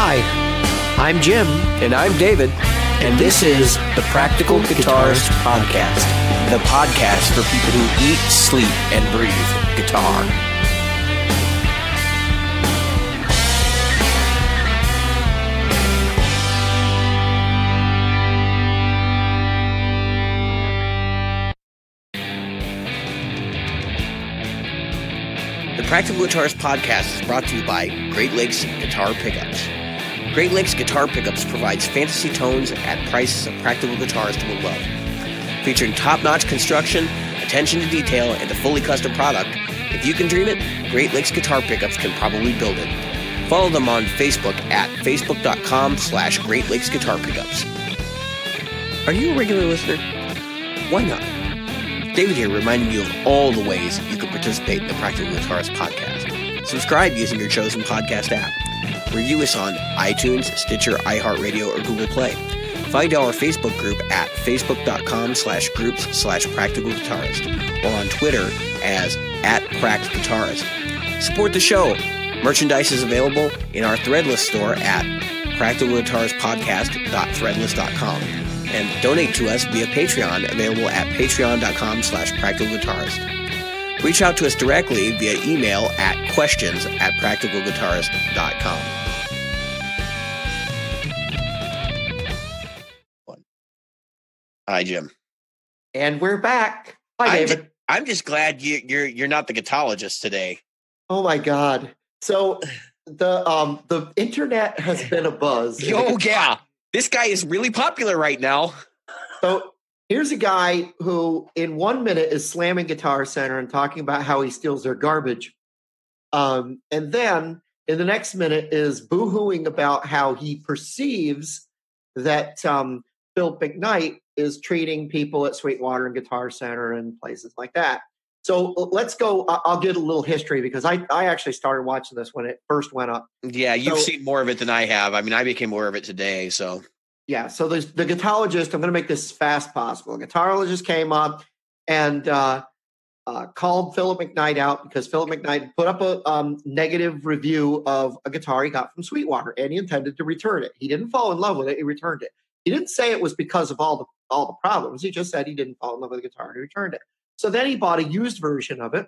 Hi, I'm Jim. And I'm David. And this is the Practical Guitarist Podcast. The podcast for people who eat, sleep, and breathe guitar. The Practical Guitarist Podcast is brought to you by Great Lakes Guitar Pickups. Great Lakes Guitar Pickups provides fantasy tones at prices a practical guitarist will love. Featuring top-notch construction, attention to detail, and a fully custom product, if you can dream it, Great Lakes Guitar Pickups can probably build it. Follow them on Facebook at facebook.com/Great Lakes Guitar Pickups. Are you a regular listener? Why not? David here reminding you of all the ways you can participate in the Practical Guitarist Podcast. Subscribe using your chosen podcast app. Review us on iTunes, Stitcher, iHeartRadio, or Google Play. Find our Facebook group at facebook.com/groups/Practical Guitarist or on Twitter as @PractGuitarist. Support the show. Merchandise is available in our Threadless store at practicalguitaristpodcast.threadless.com. And donate to us via Patreon, available at patreon.com/practicalguitarist. Reach out to us directly via email at questions@practicalguitarist.com. Hi, Jim. And we're back. Hi, David. I'm just glad you're not the guitarologist today. Oh my God! So the internet has been abuzz. Oh yeah, this guy is really popular right now. So here's a guy who, in 1 minute, is slamming Guitar Center and talking about how he steals their garbage, and then in the next minute is boo-hooing about how he perceives that Philip McKnight is treating people at Sweetwater and Guitar Center and places like that. So let's go. I'll get a little history because I actually started watching this when it first went up. Yeah, you've seen more of it than I have. I mean, I became aware of it today. So yeah, so the guitarologist, I'm going to make this as fast as possible. The guitarologist came up and called Philip McKnight out because Philip McKnight put up a negative review of a guitar he got from Sweetwater, and he intended to return it. He didn't fall in love with it. He returned it. He didn't say it was because of all the problems. He just said he didn't fall in love with the guitar and he returned it. So then he bought a used version of it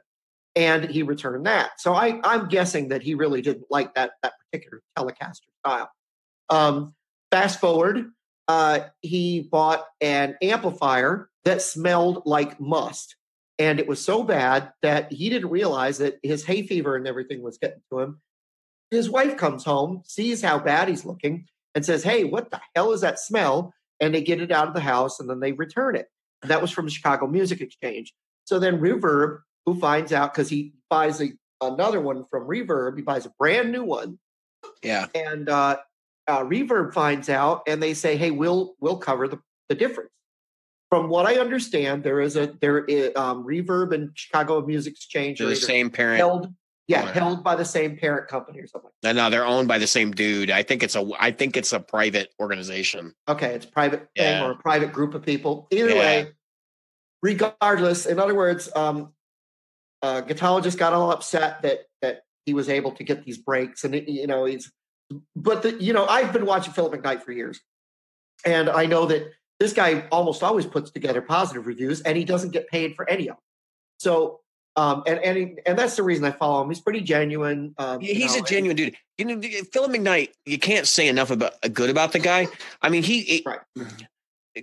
and he returned that. So I'm guessing that he really didn't like that particular Telecaster style. Fast forward, he bought an amplifier that smelled like must. And it was so bad that he didn't realize that his hay fever and everything was getting to him. His wife comes home, sees how bad he's looking, and says, "Hey, what the hell is that smell?" And they get it out of the house and then they return it. And that was from the Chicago Music Exchange. So then Reverb, who finds out, because he buys another one from Reverb, he buys a brand new one. Yeah. And Reverb finds out and they say, "Hey, we'll cover the difference." From what I understand, there is Reverb and Chicago Music Exchange. They're the same parent. Held by the same parent company or something. No, they're owned by the same dude. I think it's a private organization. Okay, it's a private thing or a private group of people. Either way, regardless, in other words, guitarologist got all upset that he was able to get these breaks, and I've been watching Philip McKnight for years, and I know that this guy almost always puts together positive reviews, and he doesn't get paid for any of them. So. And that's the reason I follow him. He's pretty genuine. He's a genuine dude. Philip McKnight, you can't say enough good about the guy. I mean, right.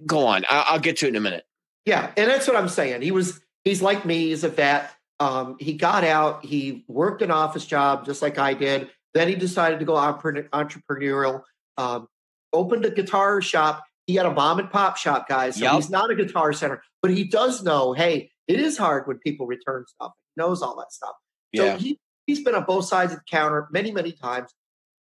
Go on. I'll get to it in a minute. Yeah, and that's what I'm saying. He's like me. He's a vet. He got out. He worked an office job just like I did. Then he decided to go entrepreneurial. Opened a guitar shop. He had a mom and pop shop, guys. So He's not a Guitar Center, but he does know, hey, it is hard when people return stuff. He knows all that stuff. So he's been on both sides of the counter many, many times.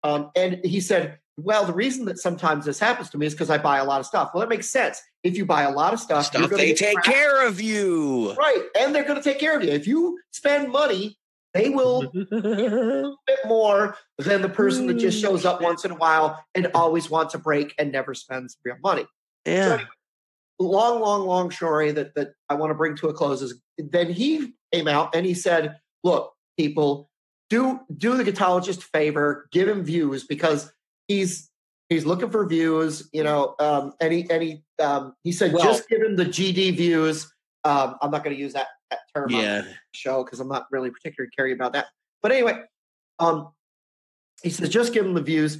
And he said, well, the reason that sometimes this happens to me is because I buy a lot of stuff. Well, that makes sense. If you buy a lot of stuff they take care of you. Right. And they're going to take care of you. If you spend money, they will a little bit more than the person that just shows up once in a while and always wants a break and never spends real money. Yeah. So anyway, long story that I want to bring to a close is then he came out and he said, look, people, do the guitarologist a favor, give him views, because he's looking for views, you know, and he said, Well, just give him the GD views. I'm not going to use that term on the show because I'm not really particularly caring about that. But anyway, he says, just give him the views.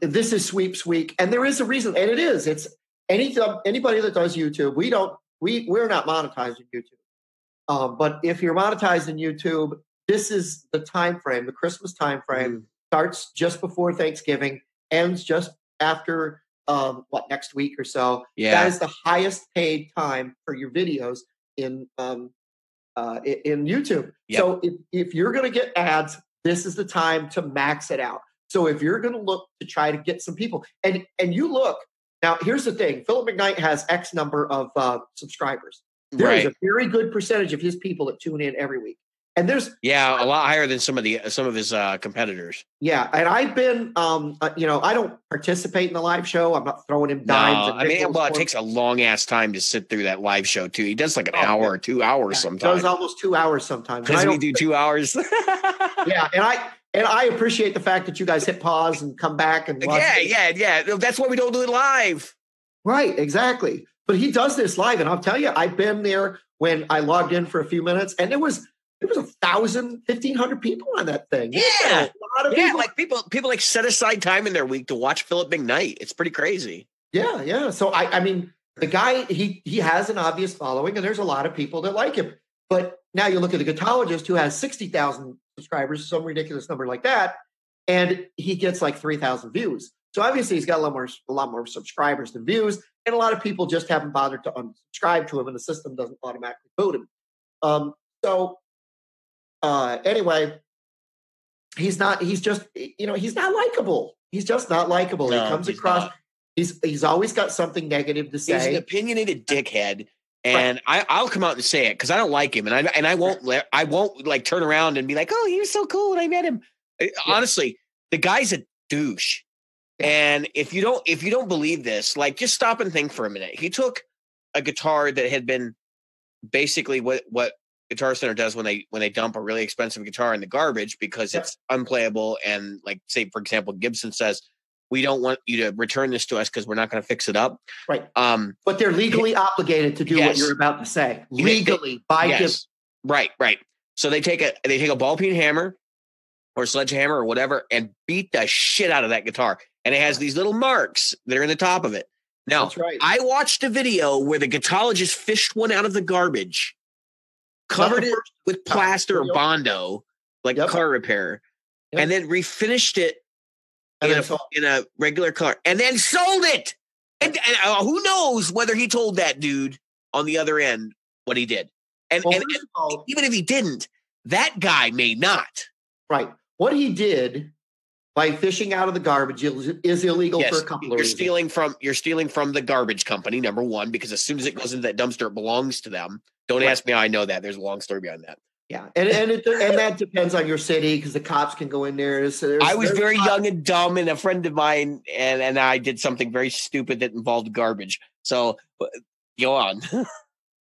This is sweeps week, and there is a reason, and it is. It's anybody that does YouTube. We're not monetized in YouTube, but if you're monetized in YouTube, this is the time frame. The Christmas time frame starts just before Thanksgiving, ends just after next week or so. Yeah, that is the highest paid time for your videos in YouTube. Yep. So if you're going to get ads, this is the time to max it out. So if you're going to look to try to get some people, and you look, now here's the thing, Philip McKnight has X number of subscribers. There is a very good percentage of his people that tune in every week. And there's a lot higher than some of his competitors. Yeah, and I've been, I don't participate in the live show. I'm not throwing him dimes. No, it takes a long ass time to sit through that live show too. He does like an hour or 2 hours sometimes. It does almost 2 hours sometimes. Because we do 2 hours. Yeah, and I appreciate the fact that you guys hit pause and come back and watch. Yeah. That's why we don't do it live. Right, exactly. But he does this live, and I'll tell you, I've been there when I logged in for a few minutes, and there was 1,000, 1,500 people on that thing. Yeah, a lot of people. Like people like set aside time in their week to watch Philip McKnight. It's pretty crazy. Yeah. So I mean, the guy he has an obvious following, and there's a lot of people that like him. But now you look at the Guitar-Ologist, who has 60,000 subscribers, some ridiculous number like that, and he gets like 3,000 views. So obviously he's got a lot more subscribers than views, and a lot of people just haven't bothered to unsubscribe to him, and the system doesn't automatically vote him. Anyway, he's not likable. He's just not likable. No, he comes across, he's always got something negative to say. He's an opinionated dickhead. And I'll come out and say it because I don't like him, and I won't like turn around and be like, "Oh, he was so cool when I met him." Honestly, the guy's a douche. And if you don't believe this, like, just stop and think for a minute. He took a guitar that had been basically what Guitar Center does when they dump a really expensive guitar in the garbage because it's unplayable, and, like, say for example, Gibson says, we don't want you to return this to us because we're not going to fix it up. Right. But they're legally obligated to do what you're about to say. Legally, by Gibson. Right. So they take a ball peen hammer or sledgehammer or whatever and beat the shit out of that guitar. And it has these little marks that are in the top of it. Now, that's right. I watched a video where the Guitar-Ologist fished one out of the garbage, covered it with plaster or Bondo, like car repair, and then refinished it in a regular color, and then sold it. And who knows whether he told that dude on the other end what he did. And even if he didn't, that guy may not. Right. What he did by fishing out of the garbage is illegal for a couple of reasons. You're stealing from the garbage company, number one, because as soon as it goes into that dumpster, it belongs to them. Don't ask me how I know that. There's a long story behind that. Yeah, and that depends on your city because the cops can go in there. So I was very young and dumb, and a friend of mine and I did something very stupid that involved garbage. So go on.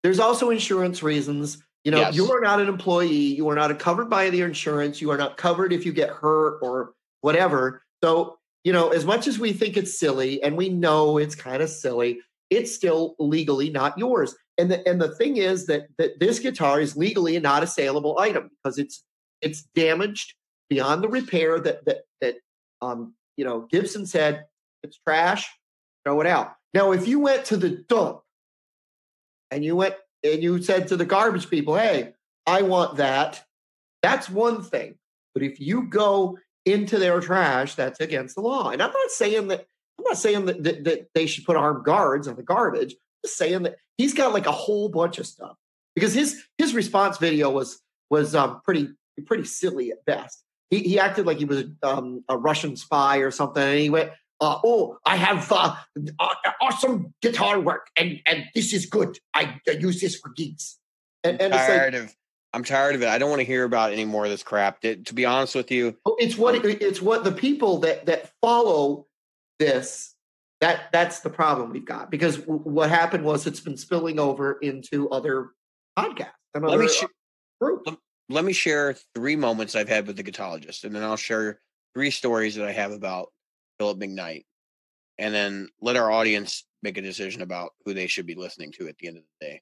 There's also insurance reasons. You are not an employee. You are not covered by the insurance. You are not covered if you get hurt or whatever. So, as much as we think it's silly, and we know it's kind of silly, it's still legally not yours. And the thing is that this guitar is legally not a saleable item because it's damaged beyond the repair that Gibson said it's trash, throw it out. Now, if you went to the dump and you said to the garbage people, "Hey, I want that," that's one thing. But if you go into their trash, that's against the law. And I'm not saying that they should put armed guards on the garbage. I'm just saying that he's got like a whole bunch of stuff because his response video was pretty silly at best. He acted like he was a Russian spy or something, and he went, I have awesome guitar work, and this is good. I use this for gigs. And I'm tired of it. I don't want to hear about any more of this crap. To be honest with you, it's what the people that follow this. That's the problem we've got, because what happened was it's been spilling over into other podcasts. Let me share 3 moments I've had with the Guitar-Ologist, and then I'll share 3 stories that I have about Philip McKnight, and then let our audience make a decision about who they should be listening to at the end of the day.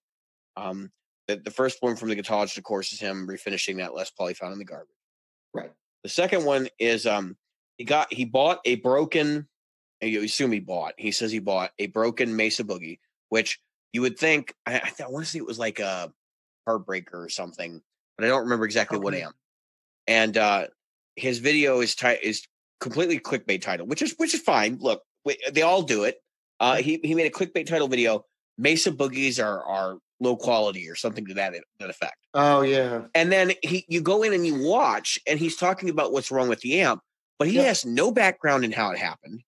The first one from the Guitar-Ology, of course, is him refinishing that Les Paul he found in the garbage. Right. The second one is he bought a broken. You assume he says he bought a broken Mesa Boogie, which you would think, I want to say it was like a Heartbreaker or something, but I don't remember exactly what amp. And his video is completely clickbait title, which is fine. Look, they all do it. He made a clickbait title video. Mesa Boogies are low quality or something to that effect. Oh yeah. And then you go in and you watch, and he's talking about what's wrong with the amp, but he has no background in how it happened.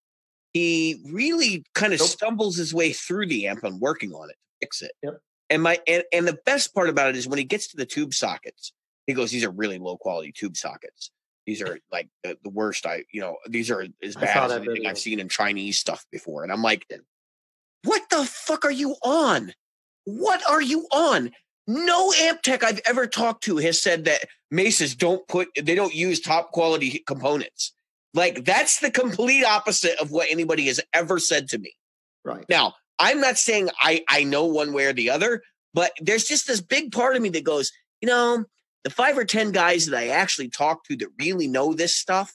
He really kind of stumbles his way through the amp and working on it to fix it. Yep. And the best part about it is when he gets to the tube sockets, he goes, "These are really low quality tube sockets. These are like the worst. These are as bad as anything I've seen in Chinese stuff before." And I'm like, "What the fuck are you on? What are you on?" No amp tech I've ever talked to has said that Mesas don't use top quality components. Like, that's the complete opposite of what anybody has ever said to me. Right. Now, I'm not saying I know one way or the other, but there's just this big part of me that goes, the 5 or 10 guys that I actually talk to that really know this stuff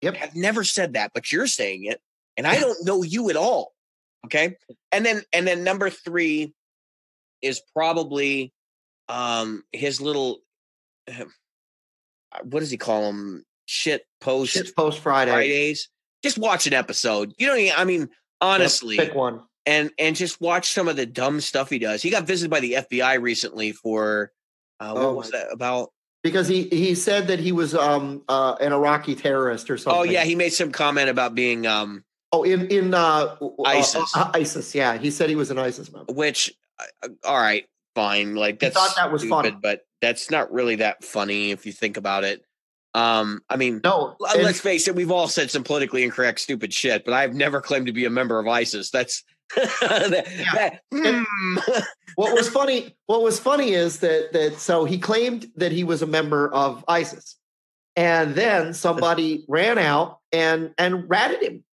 have never said that, but you're saying it, and I don't know you at all. Okay. And then number 3 is probably his little what does he call them? Shit post Fridays. Just watch an episode. Honestly, pick one and just watch some of the dumb stuff he does. He got visited by the FBI recently for what was that about? Because he said that he was an Iraqi terrorist or something. Oh yeah, he made some comment about being in ISIS. ISIS, yeah. He said he was an ISIS member. Which all right, fine. Like, that's, I thought that was stupid, funny, but that's not really that funny if you think about it. No. Let's face it, we've all said some politically incorrect, stupid shit, but I've never claimed to be a member of ISIS. That's What was funny is that so he claimed that he was a member of ISIS, and then somebody ran out and ratted him.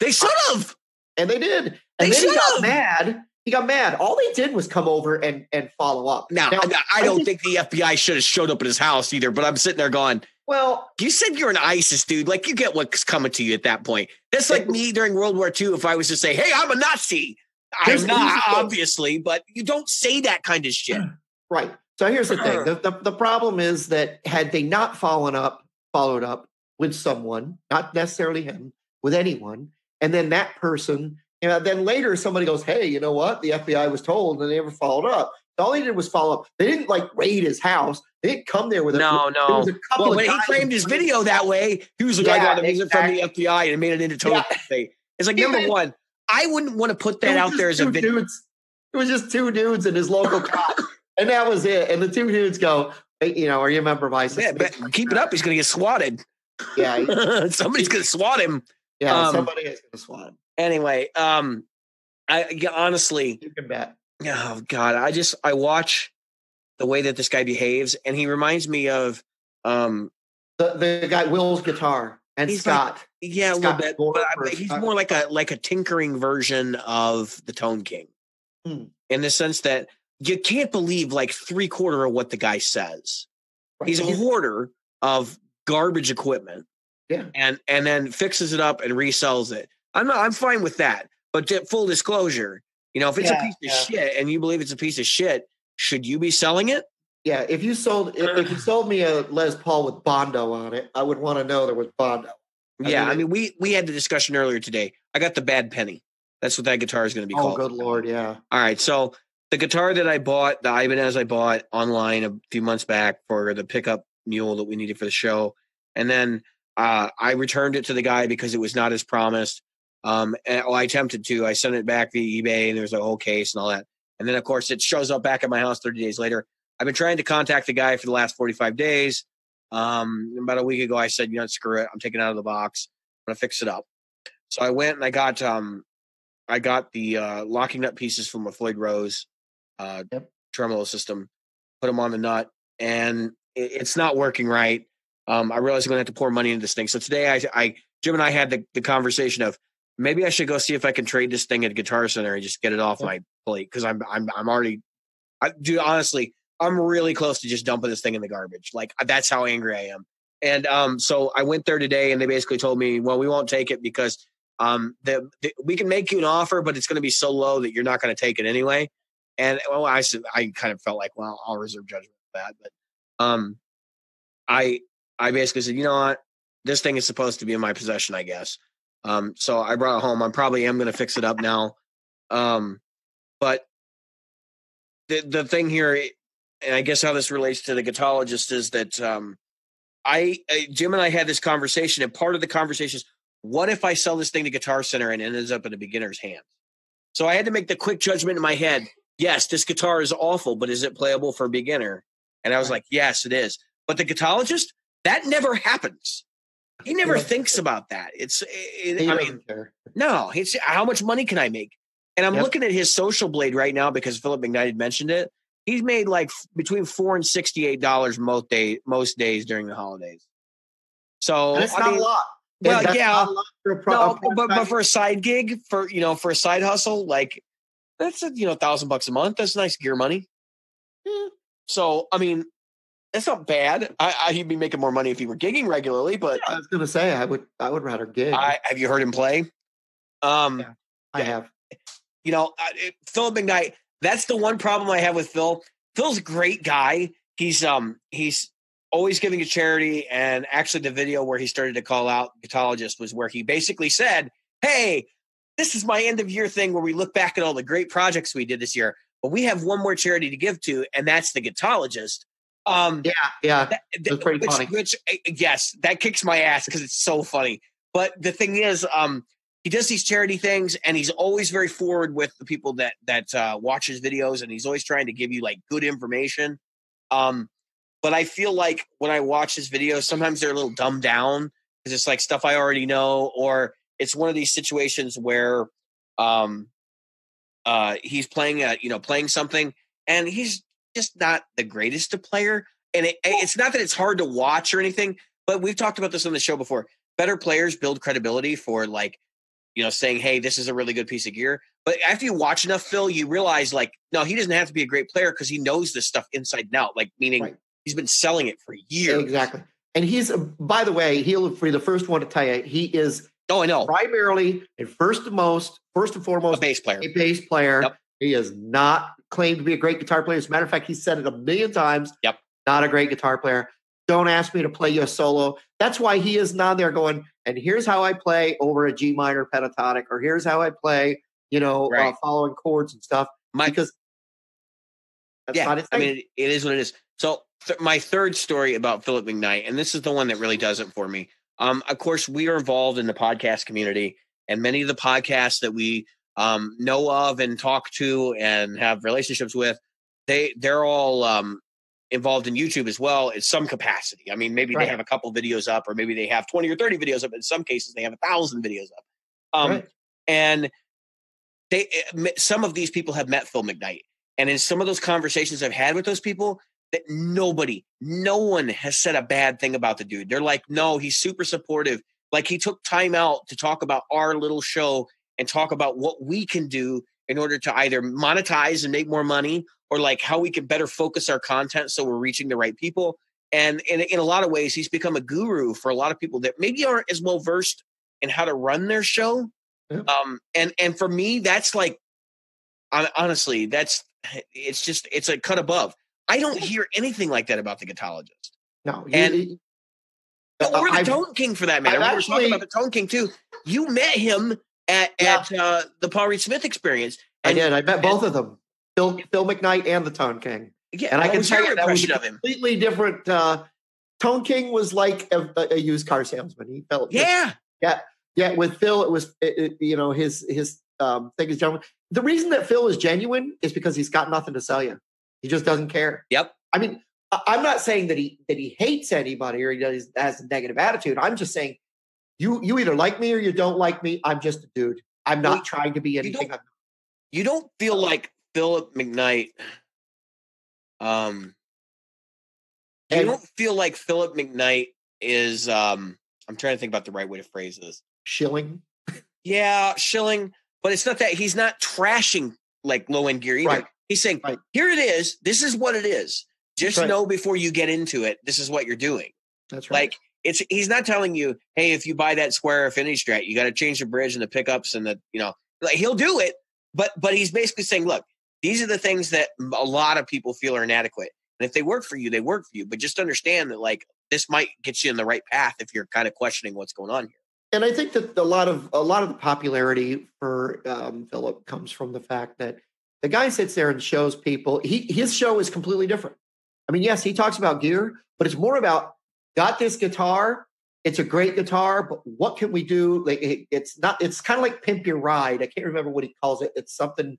They should have, and they did. And then he got mad. He got mad. All they did was come over and follow up. Now I don't think the FBI should have showed up at his house either, but I'm sitting there going, well, you said you're an ISIS dude. Like, you get what's coming to you at that point. That's like me during World War II. If I was to say, "Hey, I'm a Nazi," I'm not, obviously, but you don't say that kind of shit. Right. So here's the thing. The problem is that had they not followed up with someone, not necessarily him, with anyone, and then that person, then later somebody goes, "Hey, you know what? The FBI was told," and they never followed up. All they did was follow up. They didn't raid his house. They didn't come there with a no. There was a couple when he framed his video that way, he was like, "I got the music from the FBI," and made it into total thing. It's like, number one, I wouldn't want to put that out there as a video. It was just 2 dudes in his local cop, and that was it. And the 2 dudes go, "Hey, are you a member of ISIS?" Yeah, keep it up. He's going to get swatted. Yeah, somebody's going to swat him. Yeah, somebody is going to swat him. Anyway, honestly, you can bet. Oh God, I watch the way that this guy behaves, and he reminds me of the guy Will's Guitar and Scott. A little bit, but he's more like a tinkering version of the Tone King, in the sense that you can't believe 3/4 of what the guy says. Right. He's a hoarder of garbage equipment, and then fixes it up and resells it. I'm fine with that, but full disclosure. If it's a piece of shit and you believe it's a piece of shit, should you be selling it? Yeah, if you sold me a Les Paul with Bondo on it, I would want to know there was Bondo. I mean, we had the discussion earlier today. I got the Bad Penny. That's what that guitar is going to be called. Oh, good Lord, yeah. All right, so the guitar that I bought, the Ibanez I bought online a few months back for the pickup mule that we needed for the show, and then I returned it to the guy because it was not as promised. I attempted to. I sent it back via eBay, and there's a whole case and all that. And then, of course, it shows up back at my house 30 days later. I've been trying to contact the guy for the last 45 days. About a week ago, I said, screw it. I'm taking it out of the box. I'm going to fix it up. So I went and I got the locking nut pieces from a Floyd Rose tremolo system, put them on the nut, and it's not working right. I realized I'm going to have to pour money into this thing. So today I Jim and I had the conversation of maybe I should go see if I can trade this thing at Guitar Center and just get it off my plate because I'm already, dude. Honestly, I'm really close to just dumping this thing in the garbage. Like that's how angry I am. And so I went there today, and they basically told me, well, we won't take it because we can make you an offer, but it's going to be so low that you're not going to take it anyway. And well, I kind of felt like, well, I'll reserve judgment for that. But I basically said, you know what, this thing is supposed to be in my possession, I guess. So I brought it home. I probably am going to fix it up now. But the thing here, and I guess how this relates to the Guitar-Ologist is that Jim and I had this conversation, and part of the conversation is, what if I sell this thing to Guitar Center and it ends up in a beginner's hands? So I had to make the quick judgment in my head. Yes, this guitar is awful, but is it playable for a beginner? And I was like, yes, it is. But the Guitar-Ologist, that never happens. He never thinks about that. No, it's how much money can I make? And I'm looking at his Social Blade right now because Philip McKnight had mentioned it. He's made like between $4 and $68 most days during the holidays. So and it's not a lot. Well, but for a side gig, for a side hustle, like that's $1,000 a month. That's nice gear money. Yeah. So I mean, it's not bad. He'd be making more money if he were gigging regularly. But I was going to say I would rather gig. Have you heard him play? I have. Philip McKnight. That's the one problem I have with Phil. Phil's a great guy. He's always giving to charity, and actually the video where he started to call out Guitar-Ologist was where he basically said, hey, this is my end of year thing where we look back at all the great projects we did this year, but we have one more charity to give to, and that's the Guitar-Ologist. That's pretty funny. Yes, that kicks my ass because it's so funny. But the thing is, he does these charity things, and he's always very forward with the people that watch his videos, and he's always trying to give you like good information. But I feel like when I watch his videos, sometimes they're a little dumbed down because it's like stuff I already know, or it's one of these situations where he's playing something, and he's just not the greatest of player. And it's not that it's hard to watch or anything, but we've talked about this on the show before. Better players build credibility for saying, hey, this is a really good piece of gear. But after you watch enough, Phil, you realize no, he doesn't have to be a great player because he knows this stuff inside and out, meaning he's been selling it for years. Exactly. And he's, by the way, he'll be the first one to tell you, he is primarily and first and foremost a bass player. Yep. He is not claimed to be a great guitar player. As a matter of fact, he said it a million times. Yep. Not a great guitar player. Don't ask me to play you a solo. That's why he isn't on there going, and here's how I play over a G minor pentatonic, or here's how I play, following chords and stuff. Because that's not his thing. I mean, it is what it is. So my third story about Philip McKnight, and this is the one that really does it for me. Of course, we are involved in the podcast community, and many of the podcasts that we know of and talk to and have relationships with, they're all involved in YouTube as well in some capacity. I mean, maybe they have a couple videos up, or maybe they have 20 or 30 videos up. In some cases, they have 1,000 videos up. And some of these people have met Phil McKnight. And in some of those conversations I've had with those people, that no one has said a bad thing about the dude. They're like, no, he's super supportive. Like, he took time out to talk about our little show and talk about what we can do in order to either monetize and make more money, or like how we can better focus our content so we're reaching the right people. And in a lot of ways, he's become a guru for a lot of people that maybe aren't as well versed in how to run their show. And for me, that's like, honestly, it's a cut above. I don't hear anything like that about the Guitar-Ologist. No. Or the Tone King, for that matter. We were talking about the Tone King too. You met him at the Paul Reed Smith experience. I did. I met both of them, Phil McKnight and the Tone King. Yeah, and I can tell you that was a completely different. Tone King was like a used car salesman. He felt yeah. With Phil, it was his thing is genuine. The reason that Phil is genuine is because he's got nothing to sell you. He just doesn't care. Yep. I mean, I'm not saying that he hates anybody or he has a negative attitude. I'm just saying you either like me or you don't like me. I'm just a dude. I'm not trying to be anything. You don't feel like Philip McKnight. You don't feel like Philip McKnight is I'm trying to think about the right way to phrase this. Shilling. Yeah, shilling, but it's not that. He's not trashing like low-end gear either. Right. He's saying, here it is. This is what it is. Just know before you get into it, this is what you're doing. That's right. Like, he's not telling you, hey, if you buy that square affinity Strat, you got to change the bridge and the pickups and the, like he'll do it. But he's basically saying, look, these are the things that a lot of people feel are inadequate. And if they work for you, they work for you. But just understand that, like, this might get you in the right path if you're kind of questioning what's going on here. And I think that a lot of the popularity for Philip comes from the fact that the guy sits there and shows people. His show is completely different. I mean, yes, he talks about gear, but it's more about got this guitar. It's a great guitar, but what can we do? Like it's not. It's kind of like Pimp Your Ride. I can't remember what he calls it. It's something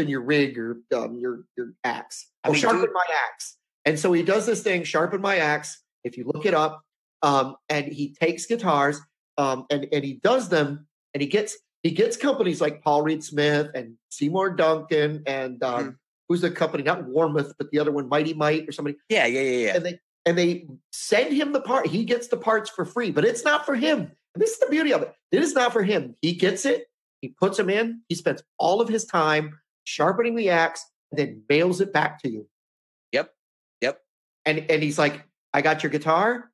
your rig or your axe. Sharpen my axe. And so he does this thing, sharpen my axe. If you look it up. And he takes guitars, and he does them, and he gets companies like Paul Reed Smith and Seymour Duncan and who's the company? Not Warmoth, but the other one, Mighty Might or somebody. Yeah. And they send him the part. He gets the parts for free, but it's not for him. And this is the beauty of it. It is not for him. He gets it. He puts them in. He spends all of his time sharpening the axe, and then mails it back to you. Yep. And he's like, I got your guitar.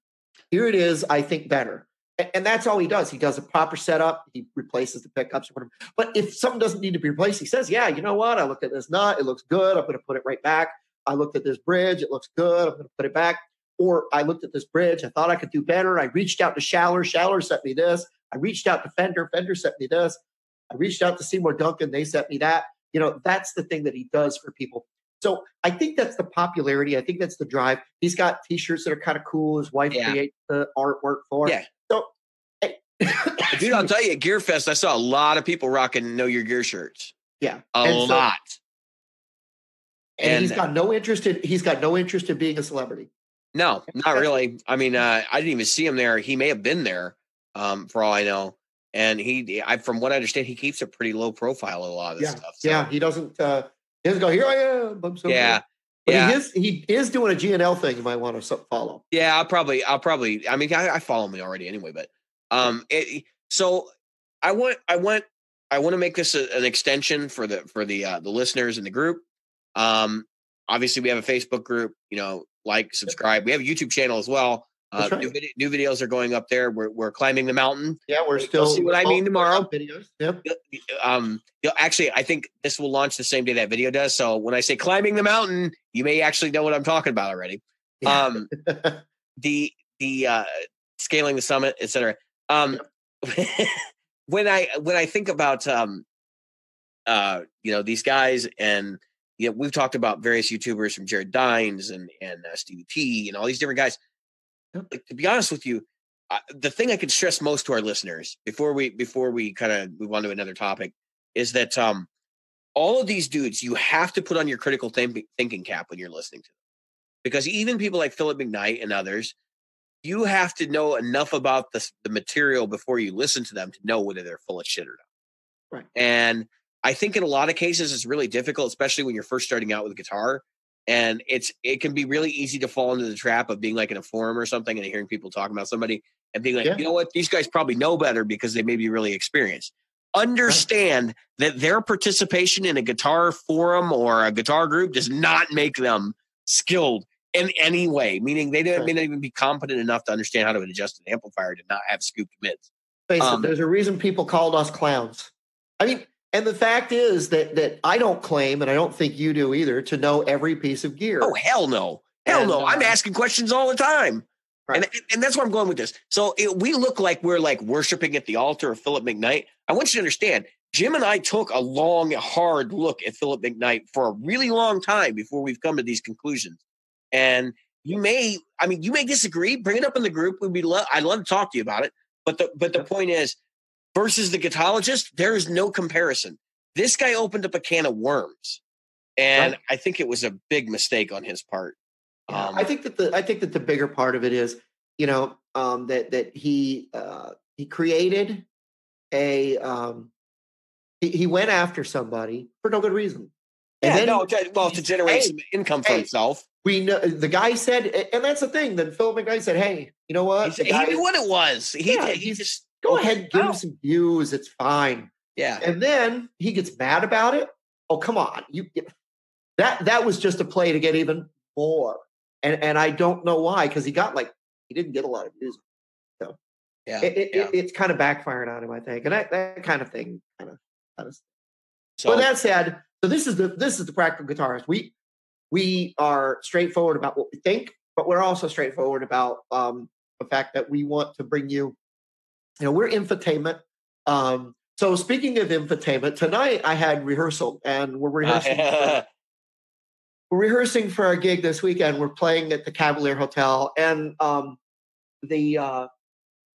Here it is, I think better. And that's all he does. He does a proper setup. He replaces the pickups or whatever. But if something doesn't need to be replaced, he says, yeah, you know what? I looked at this nut. It looks good. I'm going to put it right back. I looked at this bridge. It looks good. I'm going to put it back. Or I looked at this bridge. I thought I could do better. I reached out to Schaller. Schaller sent me this. I reached out to Fender. Fender sent me this. I reached out to Seymour Duncan. They sent me that. That's the thing that he does for people. So I think that's the popularity. I think that's the drive. He's got T-shirts that are kind of cool. His wife creates the artwork for. Yeah. So, dude, I'll tell you, at Gear Fest, I saw a lot of people rocking Know Your Gear shirts. Yeah, a lot. And he's got no interest in being a celebrity. No, not really. I mean, I didn't even see him there. He may have been there, for all I know. And from what I understand, he keeps a pretty low profile in a lot of this stuff. So. Yeah, he doesn't. He doesn't go, here I am. I'm so good. But he is doing a GNL thing you might want to follow. Yeah, I'll probably. I mean, I follow me already anyway, but so I want to make this an extension for the listeners in the group. Obviously, we have a Facebook group. Like, subscribe. We have a YouTube channel as well. New videos are going up there. We're climbing the mountain. Yeah, we're still. You'll see what I mean tomorrow. Videos. Yep. Actually, I think this will launch the same day that video does. So when I say climbing the mountain, you may actually know what I'm talking about already. Yeah. The scaling the summit, etc. When I think about these guys, and we've talked about various YouTubers from Jared Dines and Stevie T and all these different guys. Like, to be honest with you, the thing I could stress most to our listeners before we kind of move on to another topic is that all of these dudes, you have to put on your critical thinking cap when you're listening to them, because even people like Philip McKnight and others, you have to know enough about the material before you listen to them to know whether they're full of shit or not. Right. And I think in a lot of cases it's really difficult, especially when you're first starting out with a guitar. And it can be really easy to fall into the trap of being like in a forum or something and hearing people talking about somebody and being like, you know what, these guys probably know better because they may be really experienced. Understand that their participation in a guitar forum or a guitar group does not make them skilled in any way, meaning they may not even be competent enough to understand how to adjust an amplifier to not have scooped mids. There's a reason people called us clowns. I mean, and the fact is that I don't claim, and I don't think you do either, to know every piece of gear. Oh, hell no. No. I'm asking questions all the time. Right. And that's where I'm going with this. So we look like we're like worshiping at the altar of Philip McKnight. I want you to understand, Jim and I took a long, hard look at Philip McKnight for a really long time before we've come to these conclusions. And you may disagree. Bring it up in the group. I'd love to talk to you about it. But the point is, versus the Guitar-Ologist, there is no comparison. This guy opened up a can of worms, and I think it was a big mistake on his part. I think that the bigger part of it is, that he created he went after somebody for no good reason. And to generate some income for himself. we know the guy said, and that's the thing. Then Philip McKnight said, "Hey, you know what? He knew what it was. He just go ahead, give him some views. It's fine." Yeah. And then he gets mad about it. Oh, come on! That was just a play to get even more. And I don't know why, because he didn't get a lot of views. So yeah, it's kind of backfiring on him, I think, and that kind of thing kind of. So with that said, so this is the Practical Guitarist. We are straightforward about what we think, but we're also straightforward about the fact that we want to bring you. We're infotainment. So speaking of infotainment, tonight I had rehearsal, and we're rehearsing. We're rehearsing for our gig this weekend. We're playing at the Cavalier Hotel, and so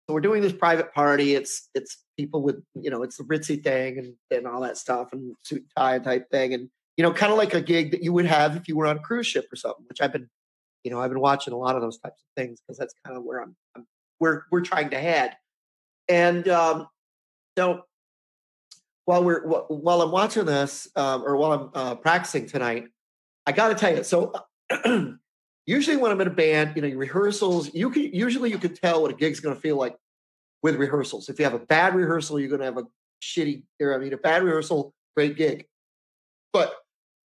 we're doing this private party. It's people with it's the ritzy thing and all that stuff, and suit and tie type thing, and kind of like a gig that you would have if you were on a cruise ship or something. Which I've been watching a lot of those types of things because that's kind of where we're trying to head. And so while I'm watching this or while I'm practicing tonight, I got to tell you. So usually when I'm in a band, your rehearsals, you can tell what a gig's going to feel like with rehearsals. If you have a bad rehearsal, you're going to have a bad rehearsal, great gig. But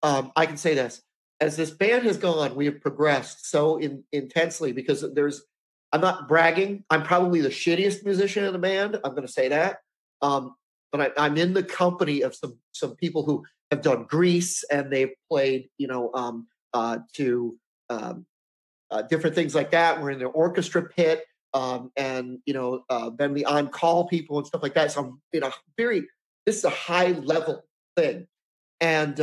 I can say this: as this band has gone, we have progressed so intensely because I'm not bragging. I'm probably the shittiest musician in the band. I'm going to say that. But I'm in the company of some people who have done Grease, and they've played, to different things like that. We're in the orchestra pit, and been the on-call people and stuff like that. So I'm this is a high-level thing. And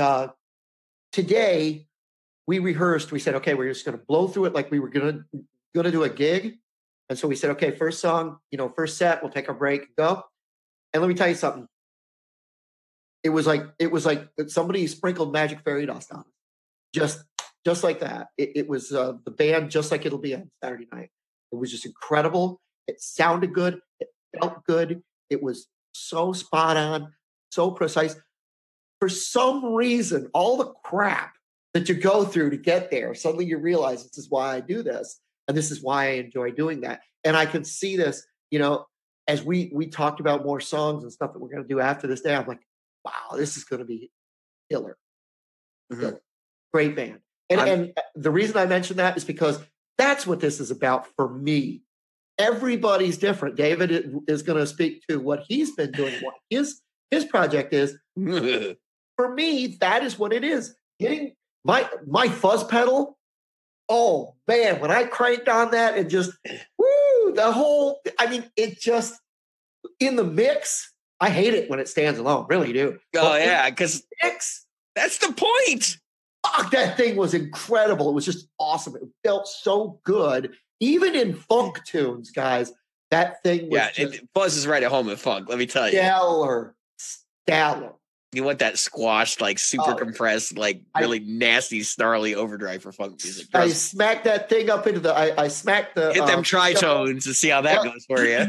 today we rehearsed. We said, okay, we're just going to blow through it like we were going to do a gig. And so we said, okay, first song, first set, we'll take our break and go. And let me tell you something. It was like somebody sprinkled magic fairy dust on it. Just like that. It was the band just like it'll be on Saturday night. It was just incredible. It sounded good. It felt good. It was so spot on, so precise. For some reason, all the crap that you go through to get there, suddenly you realize this is why I do this. And this is why I enjoy doing that. And I can see this, as we talked about more songs and stuff that we're going to do after this day. I'm like, wow, this is going to be killer. Mm-hmm. Great band. And the reason I mention that is because that's what this is about for me. Everybody's different. David is going to speak to what he's been doing, what his project is. For me, that is what it is. Getting my fuzz pedal. Oh man, when I cranked on that and just it just in the mix. I hate it when it stands alone, really do. Oh yeah, because that's the point. Fuck, that thing was incredible. It was just awesome. It felt so good, even in funk tunes, guys. That thing was fuzz is right at home in funk. Let me tell you, stellar. You want that squashed, like super compressed, like really nasty, snarly overdrive for funk music. I smacked that thing up into the. I smacked the. Hit them tritones and see how that goes for you.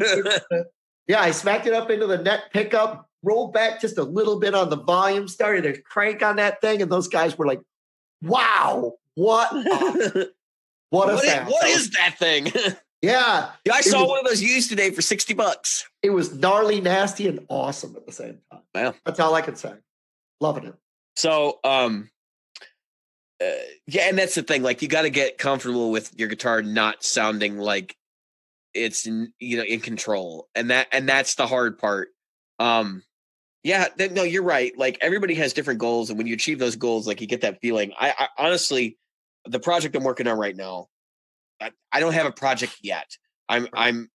Yeah, I smacked it up into the neck pickup, rolled back just a little bit on the volume, started to crank on that thing, and those guys were like, "Wow, what a sound! What is that thing?" Yeah, I saw one of those used today for $60. It was gnarly, nasty, and awesome at the same time. Wow. That's all I can say. Loving it. So, and that's the thing. Like, you got to get comfortable with your guitar not sounding like it's in control, and that's the hard part. No, you're right. Like, everybody has different goals, and when you achieve those goals, like, you get that feeling. I honestly, the project I'm working on right now, I don't have a project yet. I'm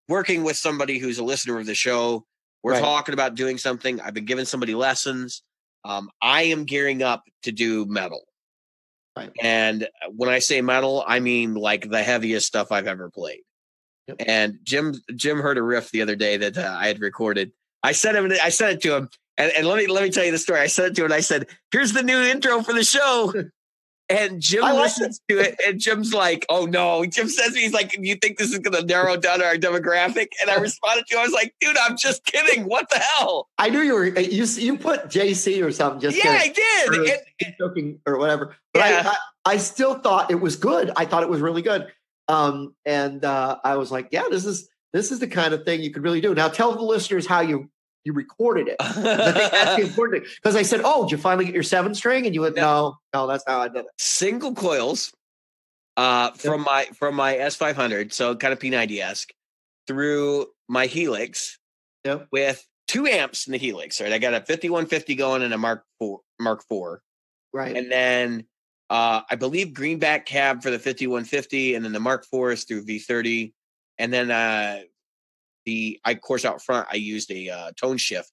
working with somebody who's a listener of the show. We're talking about doing something. I've been giving somebody lessons. I am gearing up to do metal. Right. And when I say metal, I mean like the heaviest stuff I've ever played. Yep. And Jim heard a riff the other day that I had recorded. I sent it to him, and let me tell you the story. I sent it to him, and I said, "Here's the new intro for the show." And Jim listens to it, and Jim's like, "Oh no!" Jim says to me, he's like, "You think this is going to narrow down our demographic?" And I responded to him, I was like, "Dude, I'm just kidding. What the hell?" I knew you were. You put JC or something. Just I did. Joking or whatever. But I still thought it was good. I thought it was really good. And I was like, yeah, this is the kind of thing you could really do. Now tell the listeners how you recorded it. 'Cause I think that's the important thing. Because I said, oh, did you finally get your 7-string? And you went, no, that's how I did it. Single coils from my S500, so kind of P90-esque, through my Helix with 2 amps in the Helix. Right, I got a 5150 going and a Mark IV. Right. And then I believe greenback cab for the 5150, and then the Mark IV is through V30. And then of course, out front, I used a tone shift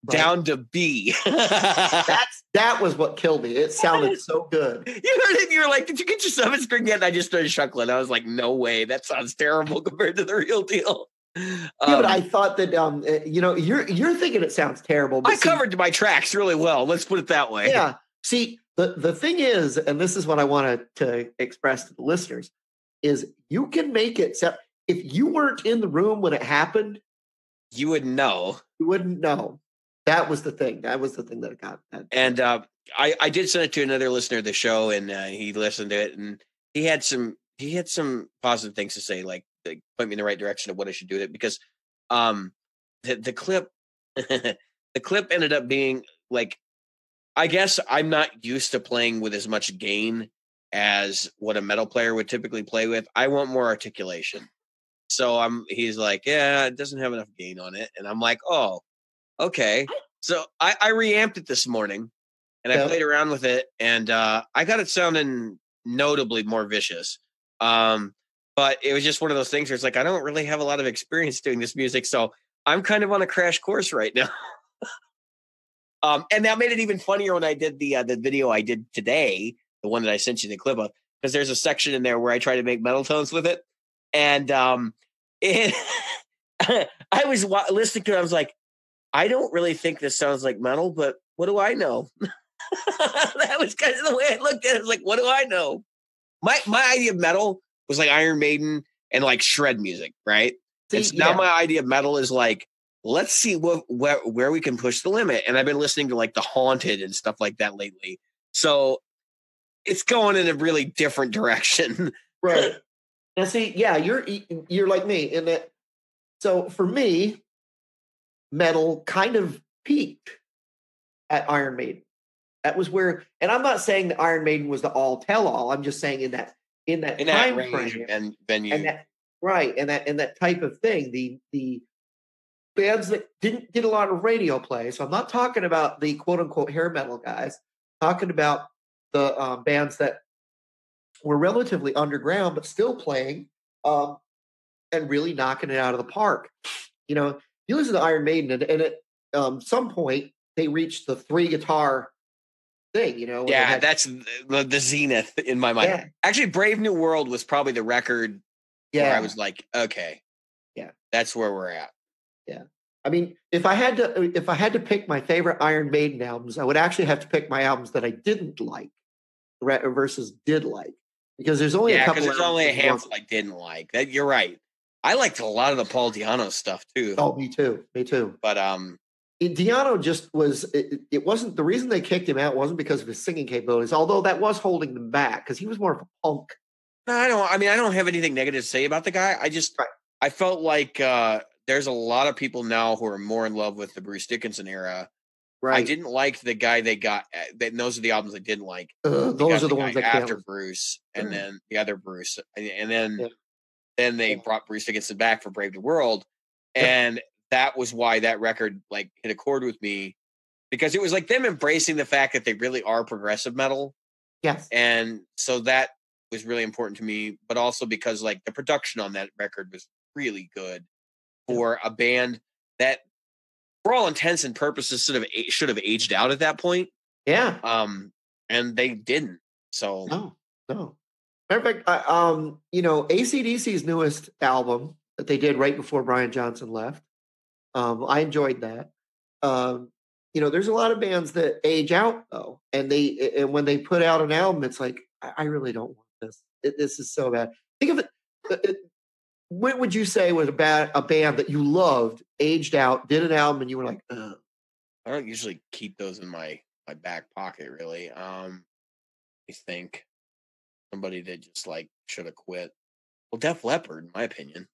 down to B. That was what killed me. It sounded so good. You heard it. You were like, did you get your 7-string yet? And I just started chuckling. I was like, no way. That sounds terrible compared to the real deal. Yeah, but I thought that you're thinking it sounds terrible. But I covered my tracks really well. Let's put it that way. Yeah. See, the thing is, and this is what I wanted to express to the listeners, is you can make it. If you weren't in the room when it happened, you wouldn't know. You wouldn't know. That was the thing. That was the thing that got that. And I did send it to another listener of the show, and he listened to it, and he had some positive things to say, like point me in the right direction of what I should do with it, because the clip the clip ended up being like, I guess I'm not used to playing with as much gain as what a metal player would typically play with. I want more articulation. So he's like, yeah, it doesn't have enough gain on it. And I'm like, oh, okay. So I reamped it this morning, and I played around with it, and I got it sounding notably more vicious. But it was just one of those things where it's like, I don't really have a lot of experience doing this music, so I'm kind of on a crash course right now. And that made it even funnier when I did the video I did today, the one that I sent you the clip of, because there's a section in there where I try to make metal tones with it. And I was listening to it. I was like, I don't really think this sounds like metal, but what do I know? That was kind of the way I looked at it. I was like, what do I know? My idea of metal was like Iron Maiden and like shred music, right? And so now my idea of metal is like, let's see where we can push the limit. And I've been listening to like The Haunted and stuff like that lately. So it's going in a really different direction. Right. Now see, yeah, you're like me in that. So for me, metal kind of peaked at Iron Maiden. That was where, and I'm not saying that Iron Maiden was the all tell all. I'm just saying in that time frame and venue. And that type of thing, the bands that didn't get a lot of radio play. So I'm not talking about the quote unquote hair metal guys. I'm talking about the bands that were relatively underground but still playing and really knocking it out of the park. You listen to Iron Maiden, and at some point they reached the 3 guitar thing. Yeah, that's the zenith in my mind. Yeah. Actually, Brave New World was probably the record where I was like, okay, that's where we're at. Yeah. I mean, if I had to pick my favorite Iron Maiden albums, I would actually have to pick my albums that I didn't like versus did like, because there's only a couple. There's only a handful I didn't like. You're right. I liked a lot of the Paul Di'Anno stuff too. Oh, me too. But Di'Anno just was. It wasn't the reason they kicked him out. Wasn't because of his singing capabilities, although that was holding them back because he was more of a punk. No, I don't have anything negative to say about the guy. I felt like there's a lot of people now who are more in love with the Bruce Dickinson era. Right. I didn't like the guy they got. Those are the albums I didn't like. Those are the ones that after Bruce, and then the other Bruce, and then they brought Bruce Dickinson back for Brave New World, and that was why that record like hit a chord with me, because it was like them embracing the fact that they really are progressive metal. Yes, and so that was really important to me, but also because like the production on that record was really good for a band that, for all intents and purposes, should have aged out at that point. Yeah. And they didn't. So no. Matter of fact, AC/DC's newest album that they did right before Brian Johnson left, I enjoyed that. There's a lot of bands that age out though, and when they put out an album, it's like I really don't want this. This is so bad. Think of it. What would you say was a band that you loved, aged out, did an album, and you were like, ugh? I don't usually keep those in my back pocket, really. I think somebody that just like should have quit. Well, Def Leppard, in my opinion.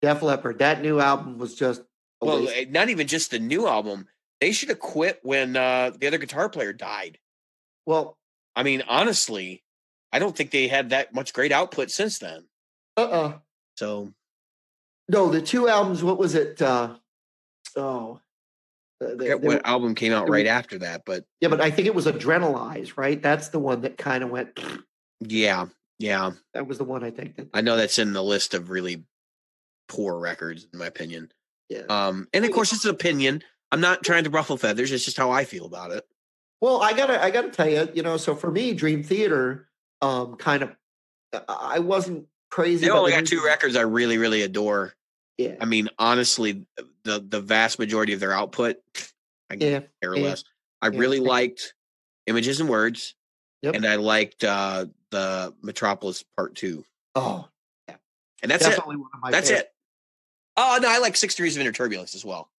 Def Leppard, that new album was just well, not even just the new album. They should have quit when the other guitar player died. Well, I mean, honestly, I don't think they had that much great output since then. So, no, the two albums. What was it? what album came out right after that? But yeah, but I think it was Adrenalize, right? That's the one that kind of went. Yeah. That was the one I think. I know that's in the list of really poor records, in my opinion. Yeah. And of course, it's an opinion. I'm not trying to ruffle feathers. It's just how I feel about it. Well, I gotta tell you, so for me, Dream Theater, kind of, I wasn't crazy. They only got two records I really, really adore. Yeah. I mean, honestly, the vast majority of their output, I care less. I really liked Images and Words, and I liked the Metropolis Part 2. Oh, yeah. And that's definitely it. One of my that's favorites. it. Oh, no, I like 6 Degrees of Inner Turbulence as well.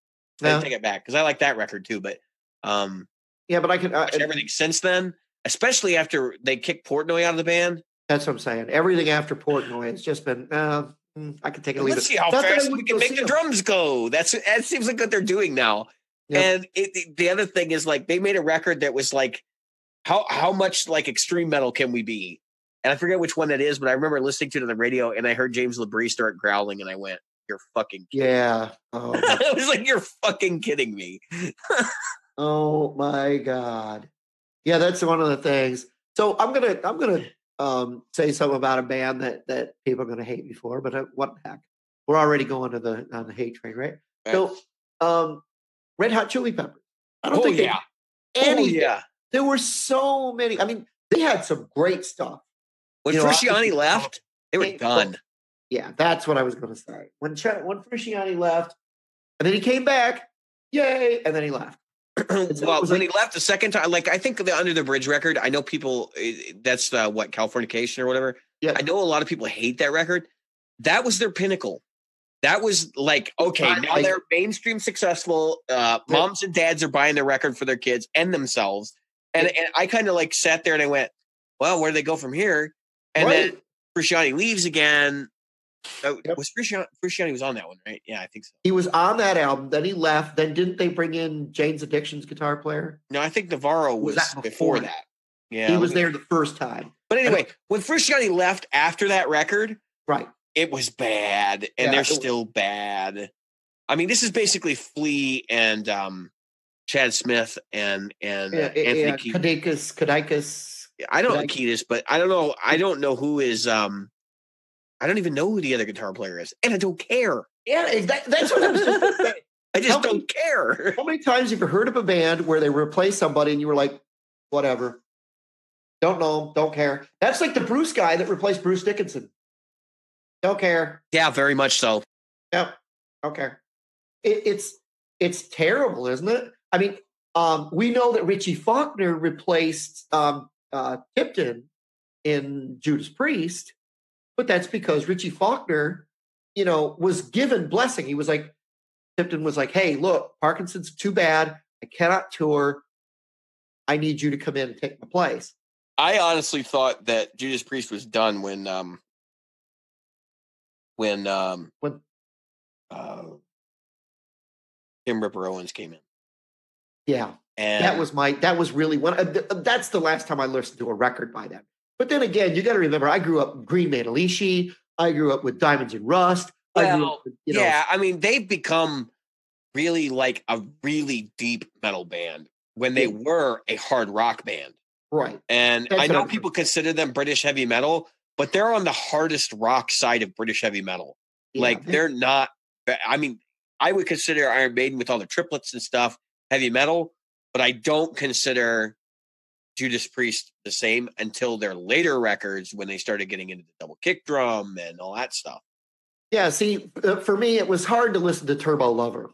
I take it back because I like that record too. But yeah, but I can everything since then, especially after they kicked Portnoy out of the band. That's what I'm saying. Everything after Portnoy, it's just been. I can take it. Or leave Let's it. see how fast we can make the drums go. That seems like what they're doing now. Yep. And the other thing is like they made a record that was like, how much like extreme metal can we be? And I forget which one that is, but I remember listening to it on the radio and I heard James LaBrie start growling and I went, "You're fucking kidding me." Yeah. Oh, I was like, "You're fucking kidding me." Oh my God. Yeah, that's one of the things. So I'm gonna say something about a band that people are gonna hate me for, but what the heck? We're already going on the hate train, right? So Red Hot Chili Peppers. I don't think there were so many. I mean, they had some great stuff. When Frusciante left, they were done. Yeah, that's what I was going to say. When Frusciante left, and then he came back, yay, and then he left. Well, when he left the second time, like I think the Under the Bridge record, I know people. That's Californication or whatever. Yeah, I know a lot of people hate that record. That was their pinnacle. That was like, okay, now they're mainstream successful. Moms and dads are buying their record for their kids and themselves. And I kind of like sat there and I went, well, where do they go from here? And then Frusciante leaves again. Was Frusciante was on that one, right? Yeah, I think so. He was on that album. Then he left. Then didn't they bring in Jane's Addiction's guitar player? No, I think Navarro was before that. Yeah, he was there the first time. But anyway, when Frusciante left after that record, right, it was bad, and they're still bad. I mean, this is basically Flea and Chad Smith and Anthony Kiedis. I don't know Kiedis, but I don't know. I don't know who is. I don't even know who the other guitar player is, and I don't care. Yeah, that's what I was just saying. I just don't care. How many times have you heard of a band where they replace somebody and you were like, whatever, don't know, don't care? That's like the Bruce guy that replaced Bruce Dickinson. Don't care. Yeah, very much so. Yep. Okay. It's terrible, isn't it? I mean, we know that Richie Faulkner replaced Tipton in Judas Priest, but that's because Richie Faulkner, was given blessing. He was like, Tipton was like, hey, look, Parkinson's too bad. I cannot tour. I need you to come in and take my place. I honestly thought that Judas Priest was done when Tim Ripper Owens came in. Yeah. And that was really one. That's the last time I listened to a record by them. But then again, you got to remember, I grew up Green Manalishi. I grew up with Diamonds and Rust. I mean, they've become really like a really deep metal band when they were a hard rock band. Right. And I know people consider them British heavy metal, but they're on the hardest rock side of British heavy metal. Yeah, like they're not, I mean, I would consider Iron Maiden with all the triplets and stuff heavy metal, but I don't consider Judas Priest the same until their later records when they started getting into the double kick drum and all that stuff. Yeah, see, for me, it was hard to listen to Turbo Lover.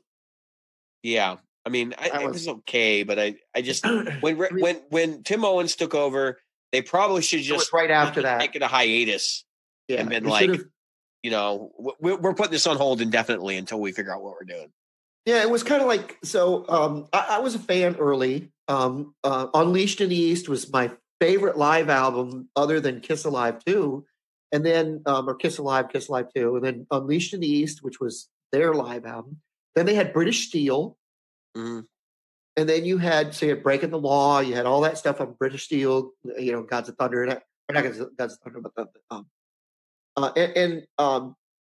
Yeah, I mean, it was okay, but I just when Tim Owens took over, they probably should just right after that taken a hiatus and been like, we're putting this on hold indefinitely until we figure out what we're doing. Yeah, it was kind of like, so I was a fan early. Unleashed in the East was my favorite live album other than Kiss Alive 2, and then or Kiss Alive 2, and then Unleashed in the East, which was their live album. Then they had British Steel, Mm-hmm. and then you had Breaking the Law. You had all that stuff on British Steel. Gods of Thunder, or not Gods of Thunder, but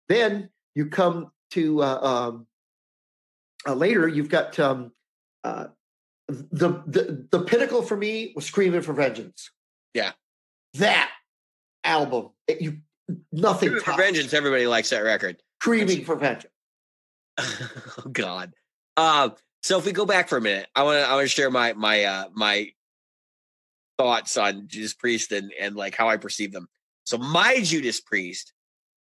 then you come to later. You've got the pinnacle for me was Screaming for Vengeance. Yeah, that album. Nothing. Screaming for Vengeance. Everybody likes that record. Screaming for Vengeance. Oh God. So if we go back for a minute, I want to share my thoughts on Judas Priest and like how I perceive them. So my Judas Priest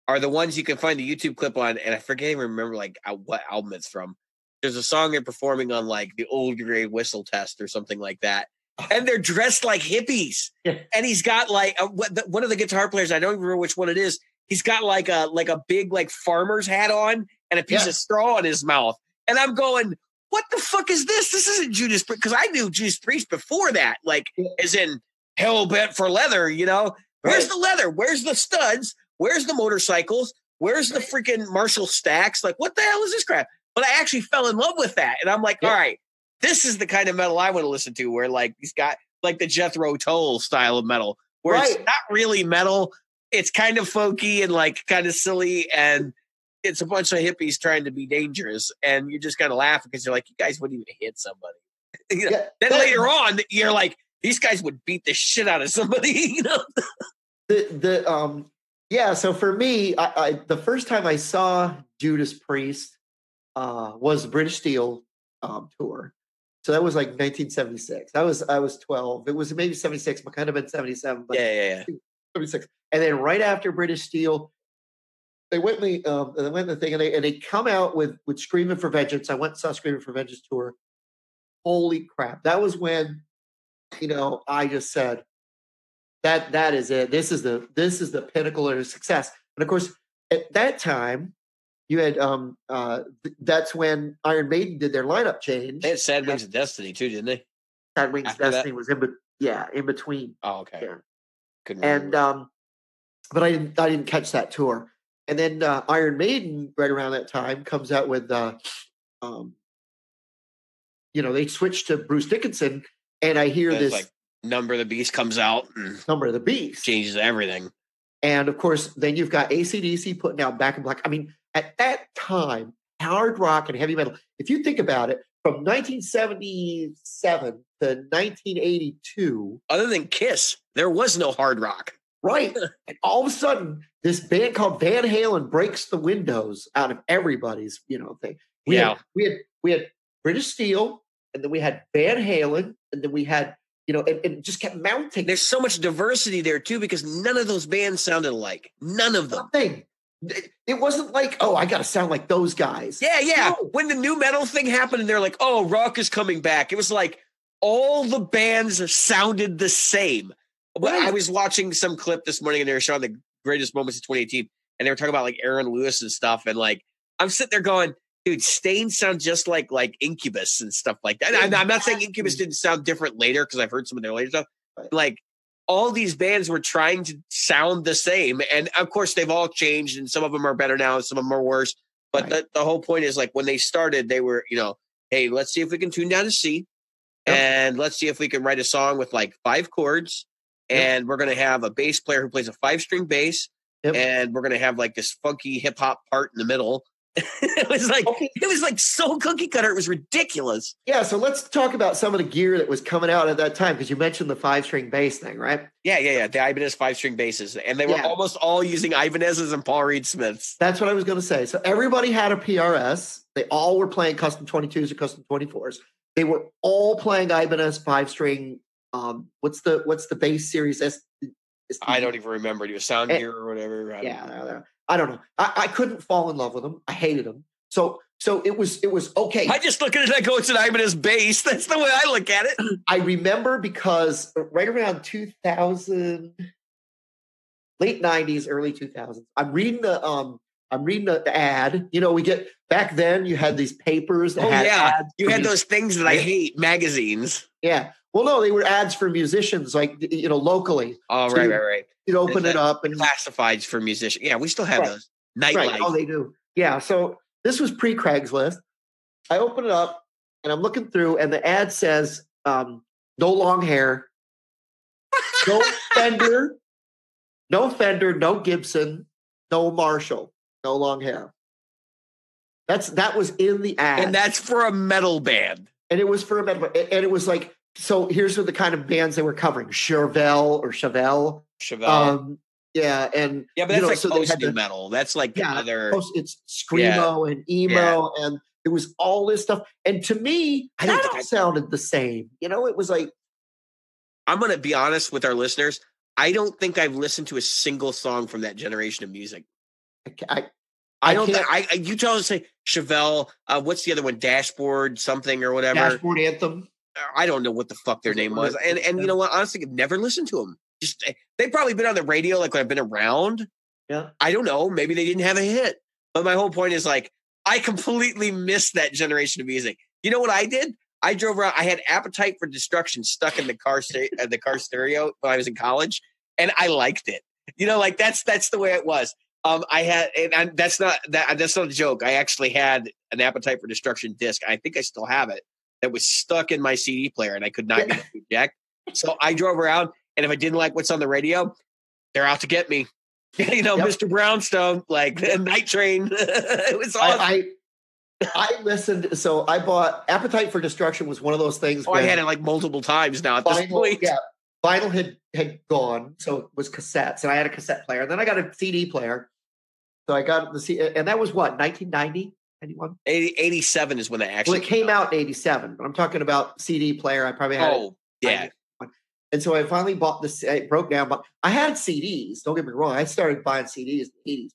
are the ones you can find the YouTube clip on, and I forget even remember like what album it's from. There's a song they're performing on like the Old Grey Whistle Test or something like that, and they're dressed like hippies. Yeah. And he's got like one of the guitar players, I don't even remember which one it is. He's got like a big like farmer's hat on and a piece of straw in his mouth, and I'm going, what the fuck is this? This isn't Judas Priest, because I knew Judas Priest before that, like as in hell bent for leather. Where's the leather? Where's the studs? Where's the motorcycles? Where's the freaking Marshall stacks? Like, what the hell is this crap? But I actually fell in love with that. And I'm like, all right, this is the kind of metal I want to listen to, where like he's got like the Jethro Tull style of metal, where it's not really metal. It's kind of folky and like kind of silly. And it's a bunch of hippies trying to be dangerous. And you just kind of laugh because you're like, you guys wouldn't even hit somebody. Then later on, you're like, these guys would beat the shit out of somebody, So for me, I the first time I saw Judas Priest was the British Steel tour. So that was like 1976. I was 12. It was maybe 76, but kind of been 77. But yeah. 76. And then right after British Steel, they went in the thing, and they come out with Screaming for Vengeance. I went and saw Screaming for Vengeance tour. Holy crap! That was when, I just said, that is it. This is the pinnacle of success. And of course, at that time, you had that's when Iron Maiden did their lineup change. They had Sad Wings of Destiny too, didn't they? Sad Wings of Destiny was in between. Oh, okay. Yeah. Couldn't remember. But I didn't catch that tour. And then Iron Maiden, right around that time, comes out with they switched to Bruce Dickinson, and I hear this like Number of the Beast comes out. Number of the Beast changes everything. And of course, then you've got AC/DC putting out Back in Black. I mean, at that time, hard rock and heavy metal, if you think about it, from 1977 to 1982. Other than Kiss, there was no hard rock. Right. And all of a sudden, this band called Van Halen breaks the windows out of everybody's, thing. We had British Steel, and then we had Van Halen, and then we had, it just kept mounting. There's so much diversity there too, because none of those bands sounded alike. None of them. Nothing. It wasn't like, oh, I got to sound like those guys. Yeah. No. When the new metal thing happened and they're like, oh, rock is coming back. It was like all the bands sounded the same. Right. I was watching some clip this morning and they were showing the greatest moments of 2018. And they were talking about like Aaron Lewis and stuff. And like, I'm sitting there going, dude, Stain sounds just like Incubus and stuff like that. And I'm not saying Incubus didn't sound different later, because I've heard some of their later stuff. Right. Like, all these bands were trying to sound the same. And of course, they've all changed, and some of them are better now, and some of them are worse. But the whole point is, like, when they started, they were, hey, let's see if we can tune down to C, and let's see if we can write a song with like 5 chords, and we're going to have a bass player who plays a 5-string bass, and we're going to have like this funky hip hop part in the middle. It was like so cookie cutter. It was ridiculous. Yeah. So let's talk about some of the gear that was coming out at that time, because you mentioned the 5-string bass thing, right? Yeah. The Ibanez 5-string basses, and they were almost all using Ibanez's and Paul Reed Smiths. That's what I was going to say. So everybody had a PRS. They all were playing custom 22s or custom 24s. They were all playing Ibanez 5-string. What's the bass series? I don't even remember. Do a Sound Gear or whatever? I don't know. I couldn't fall in love with them. I hated them. So it was okay. I just look at it and I go, it's an Ibanez bass. That's the way I look at it. I remember because right around 2000, late 90s, early 2000s, I'm reading I'm reading the ad. You know, we get back then. You had these papers that had ads. You had those things that I hate, magazines. Yeah. Well, no, they were ads for musicians, like, you know, locally. Oh, So right. You'd open it up and classifieds for musicians. Yeah, we still have those. Nightlife. Right. Oh, they do. Yeah. So this was pre-Craigslist. I open it up and I'm looking through, and the ad says, no long hair, no Fender, no Gibson, no Marshall, no long hair. That was in the ad. And that's for a metal band. And it was for a metal band. And it was like, so here's the kind of bands they were covering. Chevelle. Yeah, and but that's like post-new metal. That's like it's screamo and emo, and it was all this stuff. And to me, that all sounded the same. You know, it was like, I'm going to be honest with our listeners. I don't think I've listened to a single song from that generation of music. I don't think you tell us, say Chevelle, what's the other one? Dashboard something or whatever. Dashboard Anthem. I don't know what the fuck their name was. And you know what? Honestly, I've never listened to them. Just they've probably been on the radio like when I've been around. Yeah. I don't know. Maybe they didn't have a hit. But my whole point is like I completely missed that generation of music. You know what I did? I drove around. I had Appetite for Destruction stuck in the car stereo when I was in college, and I liked it. You know, like that's the way it was. That's not a joke. I actually had an Appetite for Destruction disc. I think I still have it. That was stuck in my CD player, and I could not get it eject. So I drove around, and if I didn't like what's on the radio, they're out to get me. You know, Mr. Brownstone, like Night Train. It was awesome. I listened. So I bought Appetite for Destruction was one of those things. I had it like multiple times now at this point. Yeah, vinyl had gone, so it was cassettes, and I had a cassette player. And then I got a CD player. So I got the CD, and that was what, 1990? 91? 87 is when they actually it came out in 87, but I'm talking about CD player. I probably had And so I finally bought this. It broke down, but I had CDs. Don't get me wrong. I started buying CDs in the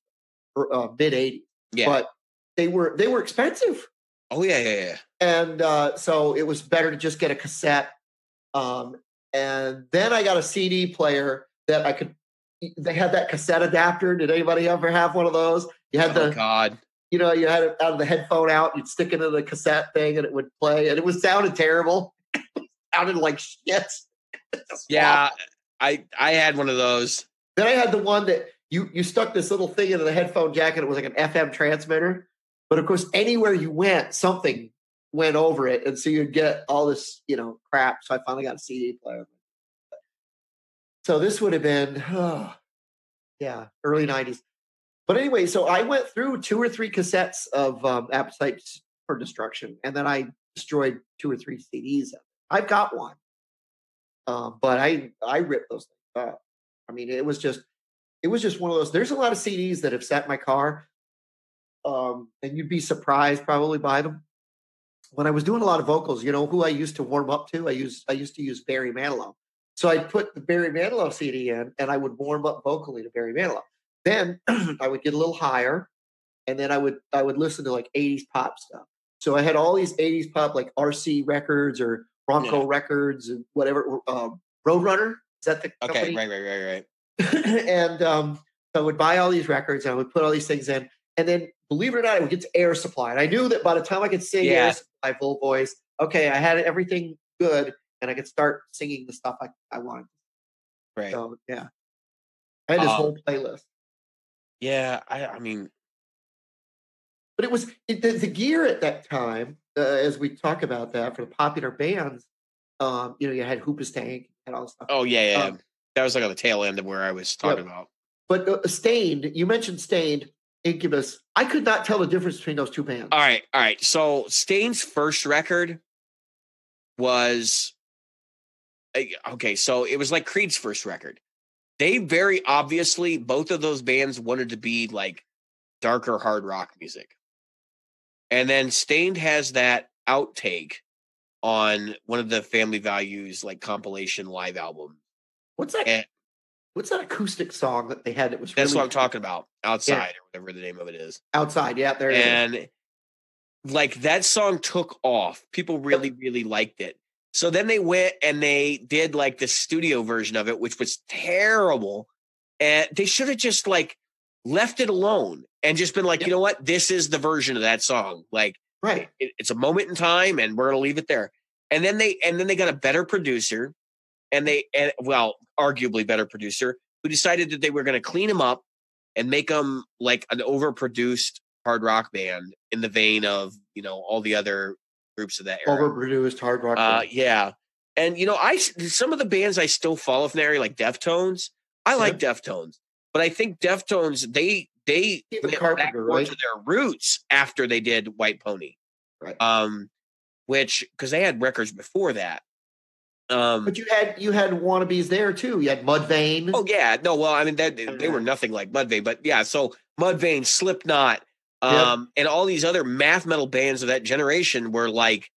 80s, mid 80s. Yeah, but they were expensive. Oh yeah. And so it was better to just get a cassette. And then I got a CD player that I could. They had that cassette adapter. Did anybody ever have one of those? You had God. You know, you had it out of the headphone out. You'd stick it in the cassette thing, and it would play. And it sounded terrible. It sounded like shit. Yeah, I had one of those. Then I had the one that you stuck this little thing into the headphone jack, and it was like an FM transmitter. But of course, anywhere you went, something went over it, and so you'd get all this, you know, crap. So I finally got a CD player. So this would have been, early 90s. But anyway, so I went through 2 or 3 cassettes of Appetite for Destruction, and then I destroyed 2 or 3 CDs of it. I've got one. But I ripped those things up. I mean, it was just one of those. There's a lot of CDs that have sat in my car, and you'd be surprised probably by them. When I was doing a lot of vocals, you know who I used to warm up to? I used to use Barry Manilow. So I'd put the Barry Manilow CD in, and I would warm up vocally to Barry Manilow. Then I would get a little higher, and then I would listen to like 80s pop stuff. So I had all these 80s pop, like RC Records or Bronco Records and whatever. Roadrunner, is that the company? Right. And so I would buy all these records, and I would put all these things in. And then, believe it or not, I would get to Air Supply. And I knew that by the time I could sing Air Supply full voice, okay, I had everything good, and I could start singing the stuff I wanted. Right. So, yeah. I had this whole playlist. Yeah, I mean. But it was the gear at that time, as we talk about that, for the popular bands, you know, you had Hoopastank and all this stuff. Oh, yeah. That was like on the tail end of where I was talking about. But Stained, you mentioned Stained, Incubus. I could not tell the difference between those two bands. All right. So Stained's first record was, okay, so it was like Creed's first record. They very obviously, both of those bands wanted to be like darker hard rock music. And then Stained has that outtake on one of the Family Values like compilation live album. What's that acoustic song that they had that was That's what I'm talking about. Outside or whatever the name of it is. Outside, yeah, there it is. And like that song took off. People really, really liked it. So then they went and they did like the studio version of it, which was terrible. And they should have just like left it alone and just been like, you know what, this is the version of that song. Like, right. It's a moment in time, and we're gonna leave it there. And then they got a better producer, and arguably better producer, who decided that they were going to clean him up and make him like an overproduced hard rock band in the vein of, you know, all the other groups of that era. Overproduced hard rock band. Yeah. And, you know, some of the bands I still follow from there, like Deftones. I like Deftones, but I think Deftones, they went back more to their roots after they did White Pony. Right. Which, because they had records before that. But you had wannabes there too. You had Mudvayne. Oh yeah, no. Well, I mean, they were nothing like Mudvayne, but yeah. So Mudvayne, Slipknot, and all these other math metal bands of that generation were like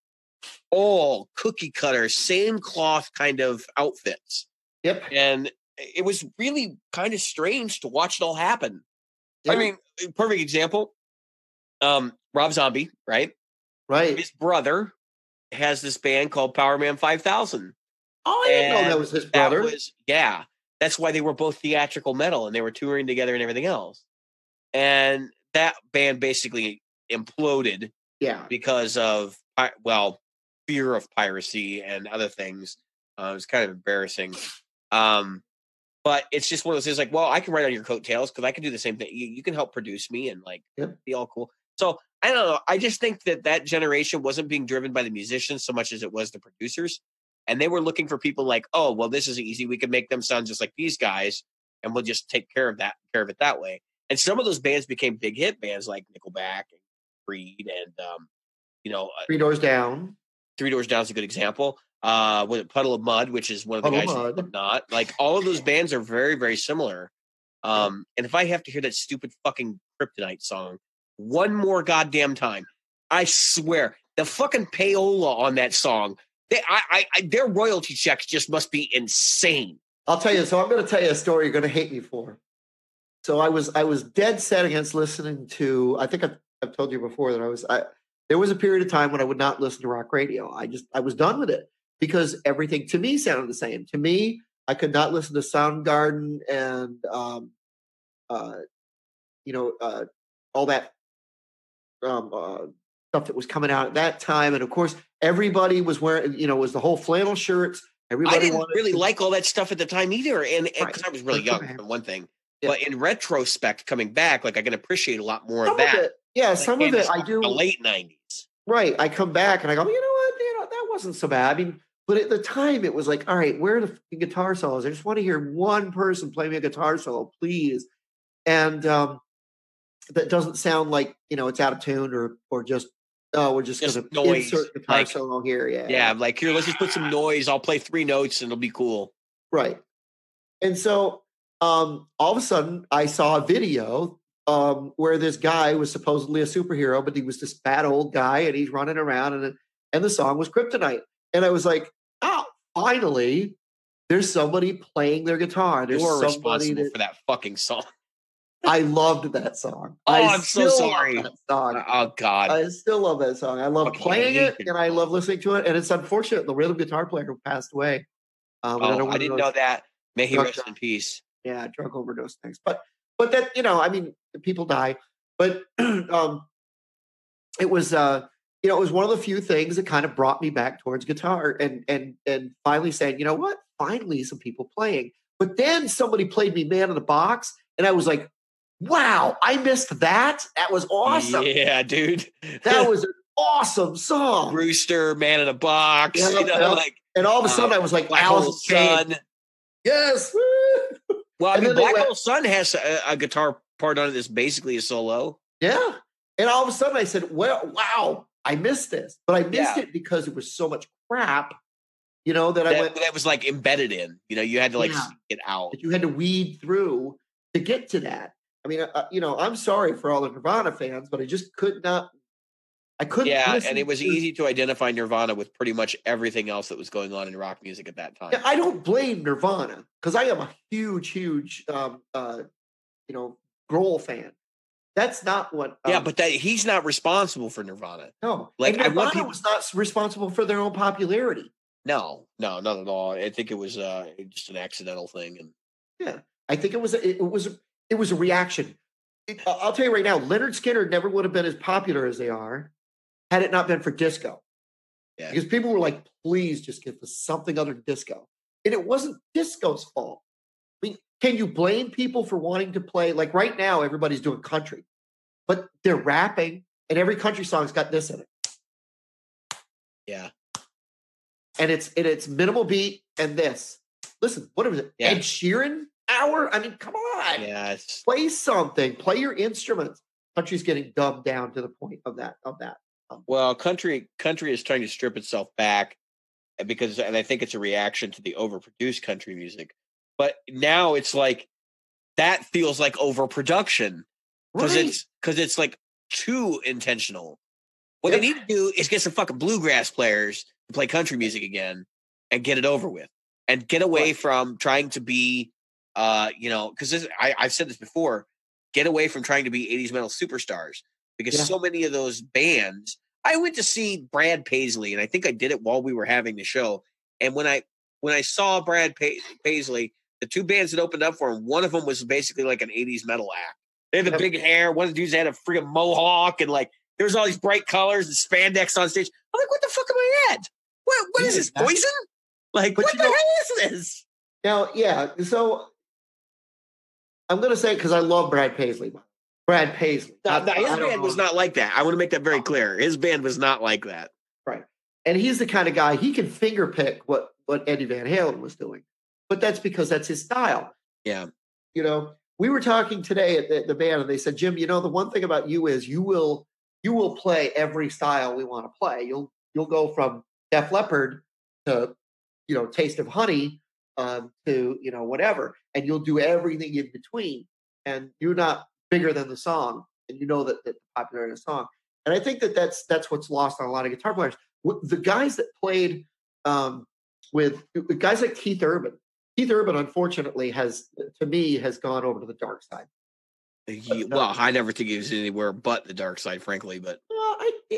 all cookie cutter, same cloth kind of outfits. Yep. And it was really kind of strange to watch it all happen. Yep. I mean, perfect example. Rob Zombie, right? Right. His brother has this band called Powerman 5000. Oh, I didn't know that was his brother. That's why they were both theatrical metal, and they were touring together and everything else. And that band basically imploded because of, fear of piracy and other things. It was kind of embarrassing. But it's just one of those things like, well, I can write on your coattails because I can do the same thing. You can help produce me and like be all cool. So I don't know. I just think that generation wasn't being driven by the musicians so much as it was the producers. And they were looking for people like, oh, well, this is easy. We can make them sound just like these guys, and we'll just take care of it that way. And some of those bands became big hit bands like Nickelback and Creed and, Three Doors Down. Three Doors Down is a good example. Was it Puddle of Mud, which is one of the guys from Not. Like, all of those bands are very, very similar. And if I have to hear that stupid fucking Kryptonite song one more goddamn time, I swear, the fucking payola on that song, their royalty checks just must be insane. I'll tell you. So I'm going to tell you a story you're going to hate me for. So I was dead set against listening to. I think I've told you before that there was a period of time when I would not listen to rock radio. I was done with it because everything to me sounded the same. To me, I could not listen to Soundgarden and all that stuff that was coming out at that time. And of course, everybody was wearing, was the whole flannel shirts. Everybody I didn't really like all that stuff at the time either. And because I was really young, for one thing. Yeah. But in retrospect, coming back, like I can appreciate a lot more of that. Some of it I do. The late 90s. Right. I come back and I go, you know what? That wasn't so bad. I mean, but at the time it was like, all right, where are the guitar solos? I just want to hear one person play me a guitar solo, please. And that doesn't sound like, it's out of tune or just, we're just going to insert guitar solo here. Yeah. Like, here, let's just put some noise. I'll play 3 notes and it'll be cool. Right. And so all of a sudden I saw a video where this guy was supposedly a superhero, but he was this fat old guy and he's running around and the song was Kryptonite. And I was like, oh, finally, there's somebody playing their guitar. There's You're responsible for that fucking song. I loved that song. I'm so sorry. Oh, God. I still love that song. I love playing it and I love listening to it. And it's unfortunate the rhythm guitar player passed away. I didn't know that. May he rest in peace. Yeah, drug overdose things. But that, I mean, people die. But it was it was one of the few things that kind of brought me back towards guitar and finally saying, you know what? Finally some people playing. But then somebody played me Man in the Box and I was like, wow, I missed that. That was awesome. Yeah, dude. That was an awesome song. Rooster, Man in a Box. And all of a sudden I was like, Black Hole Sun. Yes. Well, I mean, Black Hole Sun has a guitar part on it that's basically a solo. Yeah. And all of a sudden I said, well, wow, I missed this. But I missed it because it was so much crap, that was like embedded in. You had to like seek it out. That you had to weed through to get to that. I mean, I'm sorry for all the Nirvana fans, but I just could not. I couldn't. Yeah, and it was easy to identify Nirvana with pretty much everything else that was going on in rock music at that time. Yeah, I don't blame Nirvana because I am a huge Grohl fan. That's not what. But he's not responsible for Nirvana. No, like Nirvana was not responsible for their own popularity. No, not at all. I think it was just an accidental thing. And yeah, I think it was a reaction. I'll tell you right now, Leonard Skinner never would have been as popular as they are had it not been for disco. Yeah. Because people were like, please just give us something other than disco. And it wasn't disco's fault. I mean, can you blame people for wanting to play? Like right now, everybody's doing country, but they're rapping, and every country song's got this in it. Yeah. And it's minimal beat and this. Listen, what is it? Yeah. Ed Sheeran hour? I mean, come on. Yes. Play something. Play your instruments. Country's getting dumbed down to the point of that. Well, country is trying to strip itself back and I think it's a reaction to the overproduced country music. But now it's like that feels like overproduction because it's like too intentional. What they need to do is get some fucking bluegrass players to play country music again and get it over with and get away from trying to be, because I've said this before, get away from trying to be 80s metal superstars because so many of those bands. I went to see Brad Paisley, and I think I did it while we were having the show. And when I saw Brad Paisley, the two bands that opened up for him, one of them was basically like an 80s metal act. They had the big hair. One of the dudes had a freaking mohawk, and like there was all these bright colors and spandex on stage. I'm like, what the fuck am I at? What is this, Poison? Like, what the hell is this? Now, so I'm going to say, because I love Brad Paisley. Brad Paisley. His band was not like that. I want to make that very clear. His band was not like that. Right. And he's the kind of guy, he can finger pick what Eddie Van Halen was doing. But that's because that's his style. Yeah. We were talking today at the band, and they said, Jim, the one thing about you is you will play every style we want to play. You'll go from Def Leppard to, Taste of Honey to, whatever. And you'll do everything in between. And you're not bigger than the song, and that the popularity of the song. And I think that's what's lost on a lot of guitar players. The guys that played with guys like Keith Urban, unfortunately, has gone over to the dark side. I never think he was anywhere but the dark side, frankly. But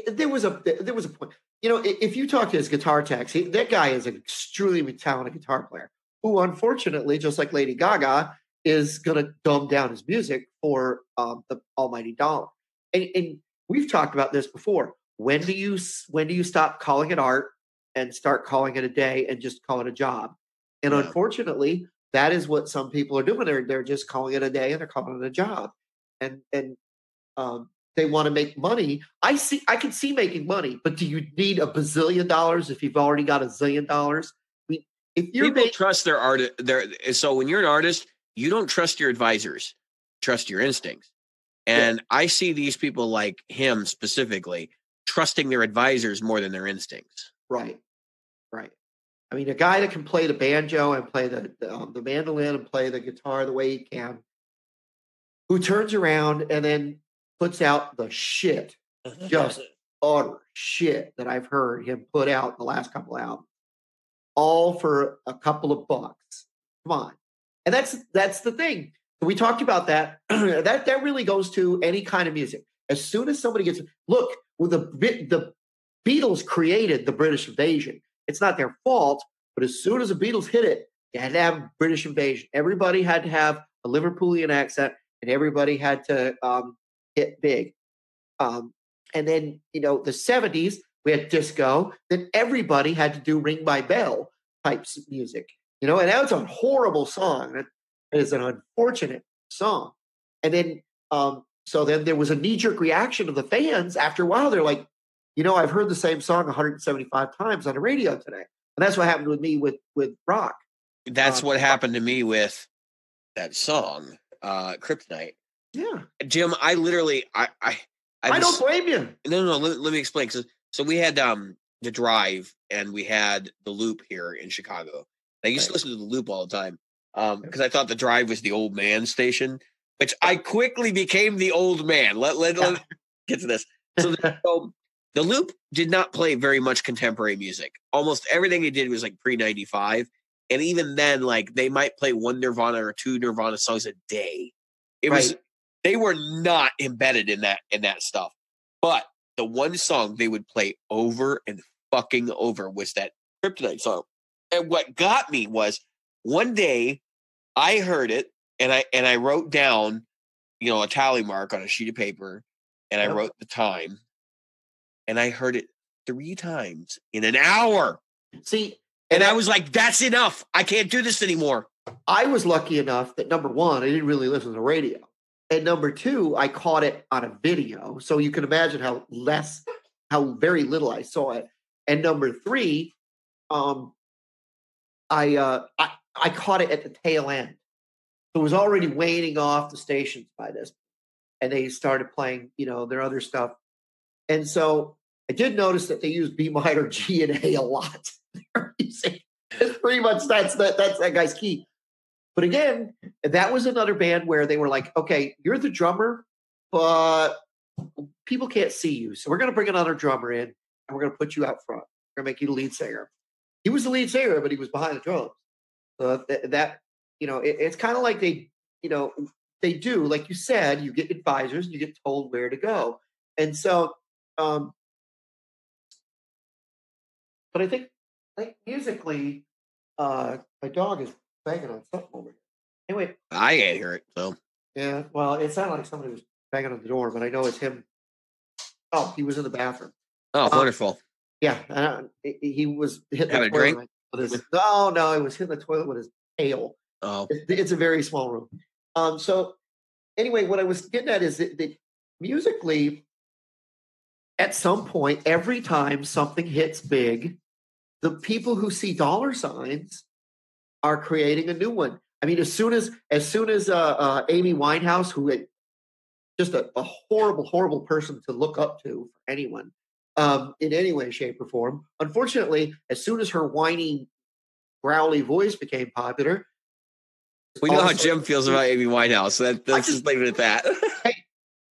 there was a point. If you talk to his guitar techs, that guy is an extremely talented guitar player who, unfortunately, just like Lady Gaga, is going to dumb down his music for the almighty dollar. And we've talked about this before. When do you stop calling it art and start calling it a day and just call it a job? And unfortunately, that is what some people are doing. They're just calling it a day and they're calling it a job. And they want to make money. I can see making money, but do you need $1 bazillion if you've already got $1 zillion? I mean, if people trust their art, so when you're an artist, you don't trust your advisors, trust your instincts. And I see these people like him specifically trusting their advisors more than their instincts. Right. I mean, a guy that can play the banjo and play the mandolin and play the guitar the way he can, who turns around and then puts out the shit, just utter shit that I've heard him put out in the last couple of albums, all for a couple of bucks. Come on. And that's the thing. We talked about that. that really goes to any kind of music. As soon as somebody the Beatles created the British invasion. It's not their fault, but as soon as the Beatles hit it, they had to have British invasion. Everybody had to have a Liverpoolian accent, and everybody had to hit big. And then, the 70s, we had disco. Then everybody had to do Ring My Bell types of music. And that was a horrible song. It is an unfortunate song. And then, so then there was a knee-jerk reaction of the fans. After a while, they're like, I've heard the same song 175 times on the radio today. And that's what happened with me with rock. That's what happened to me with that song, Kryptonite. Yeah. Jim, I literally, I don't blame you. No, let me explain. So we had the Drive and we had the Loop here in Chicago. I used to listen to the Loop all the time because I thought the Drive was the old man station, which I quickly became the old man. Let get to this. So the Loop did not play very much contemporary music. Almost everything they did was like pre-95. And even then, like they might play one Nirvana or two Nirvana songs a day. They were not embedded in that stuff. But the one song they would play over and fucking over was that Kryptonite song. And what got me was one day I heard it and I wrote down, a tally mark on a sheet of paper, and I wrote the time, and I heard it 3 times in an hour. See, and I was like, that's enough. I can't do this anymore. I was lucky enough that, number one, I didn't really listen to the radio. And number two, I caught it on a video. So you can imagine how very little I saw it. And number three, I caught it at the tail end. So it was already waning off the stations by this. And they started playing, their other stuff. And so I did notice that they used B minor, G, and A a lot. It's pretty much that's that guy's key. But again, that was another band where they were like, okay, you're the drummer, but people can't see you. So we're going to bring another drummer in, and we're going to put you out front. We're going to make you the lead singer. He was the lead singer, but he was behind the drums. So it's kind of like they do, like you said, you get advisors, and you get told where to go. And so, but I think musically, my dog is banging on something over here. Anyway, I can't hear it. So yeah, well, it sounded like somebody was banging on the door, but I know it's him. Oh, he was in the bathroom. Oh, wonderful. Yeah, he was hitting having the a drink. With his, no, he was hitting the toilet with his tail. Oh, it's a very small room. So anyway, what I was getting at is that musically, at some point, every time something hits big, the people who see dollar signs are creating a new one. I mean, as soon as Amy Winehouse, who had just a horrible, horrible person to look up to for anyone, in any way, shape, or form. Unfortunately, as soon as her whiny, growly voice became popular, we know how Jim feels about Amy Winehouse. So let's just leave it at that. Hey,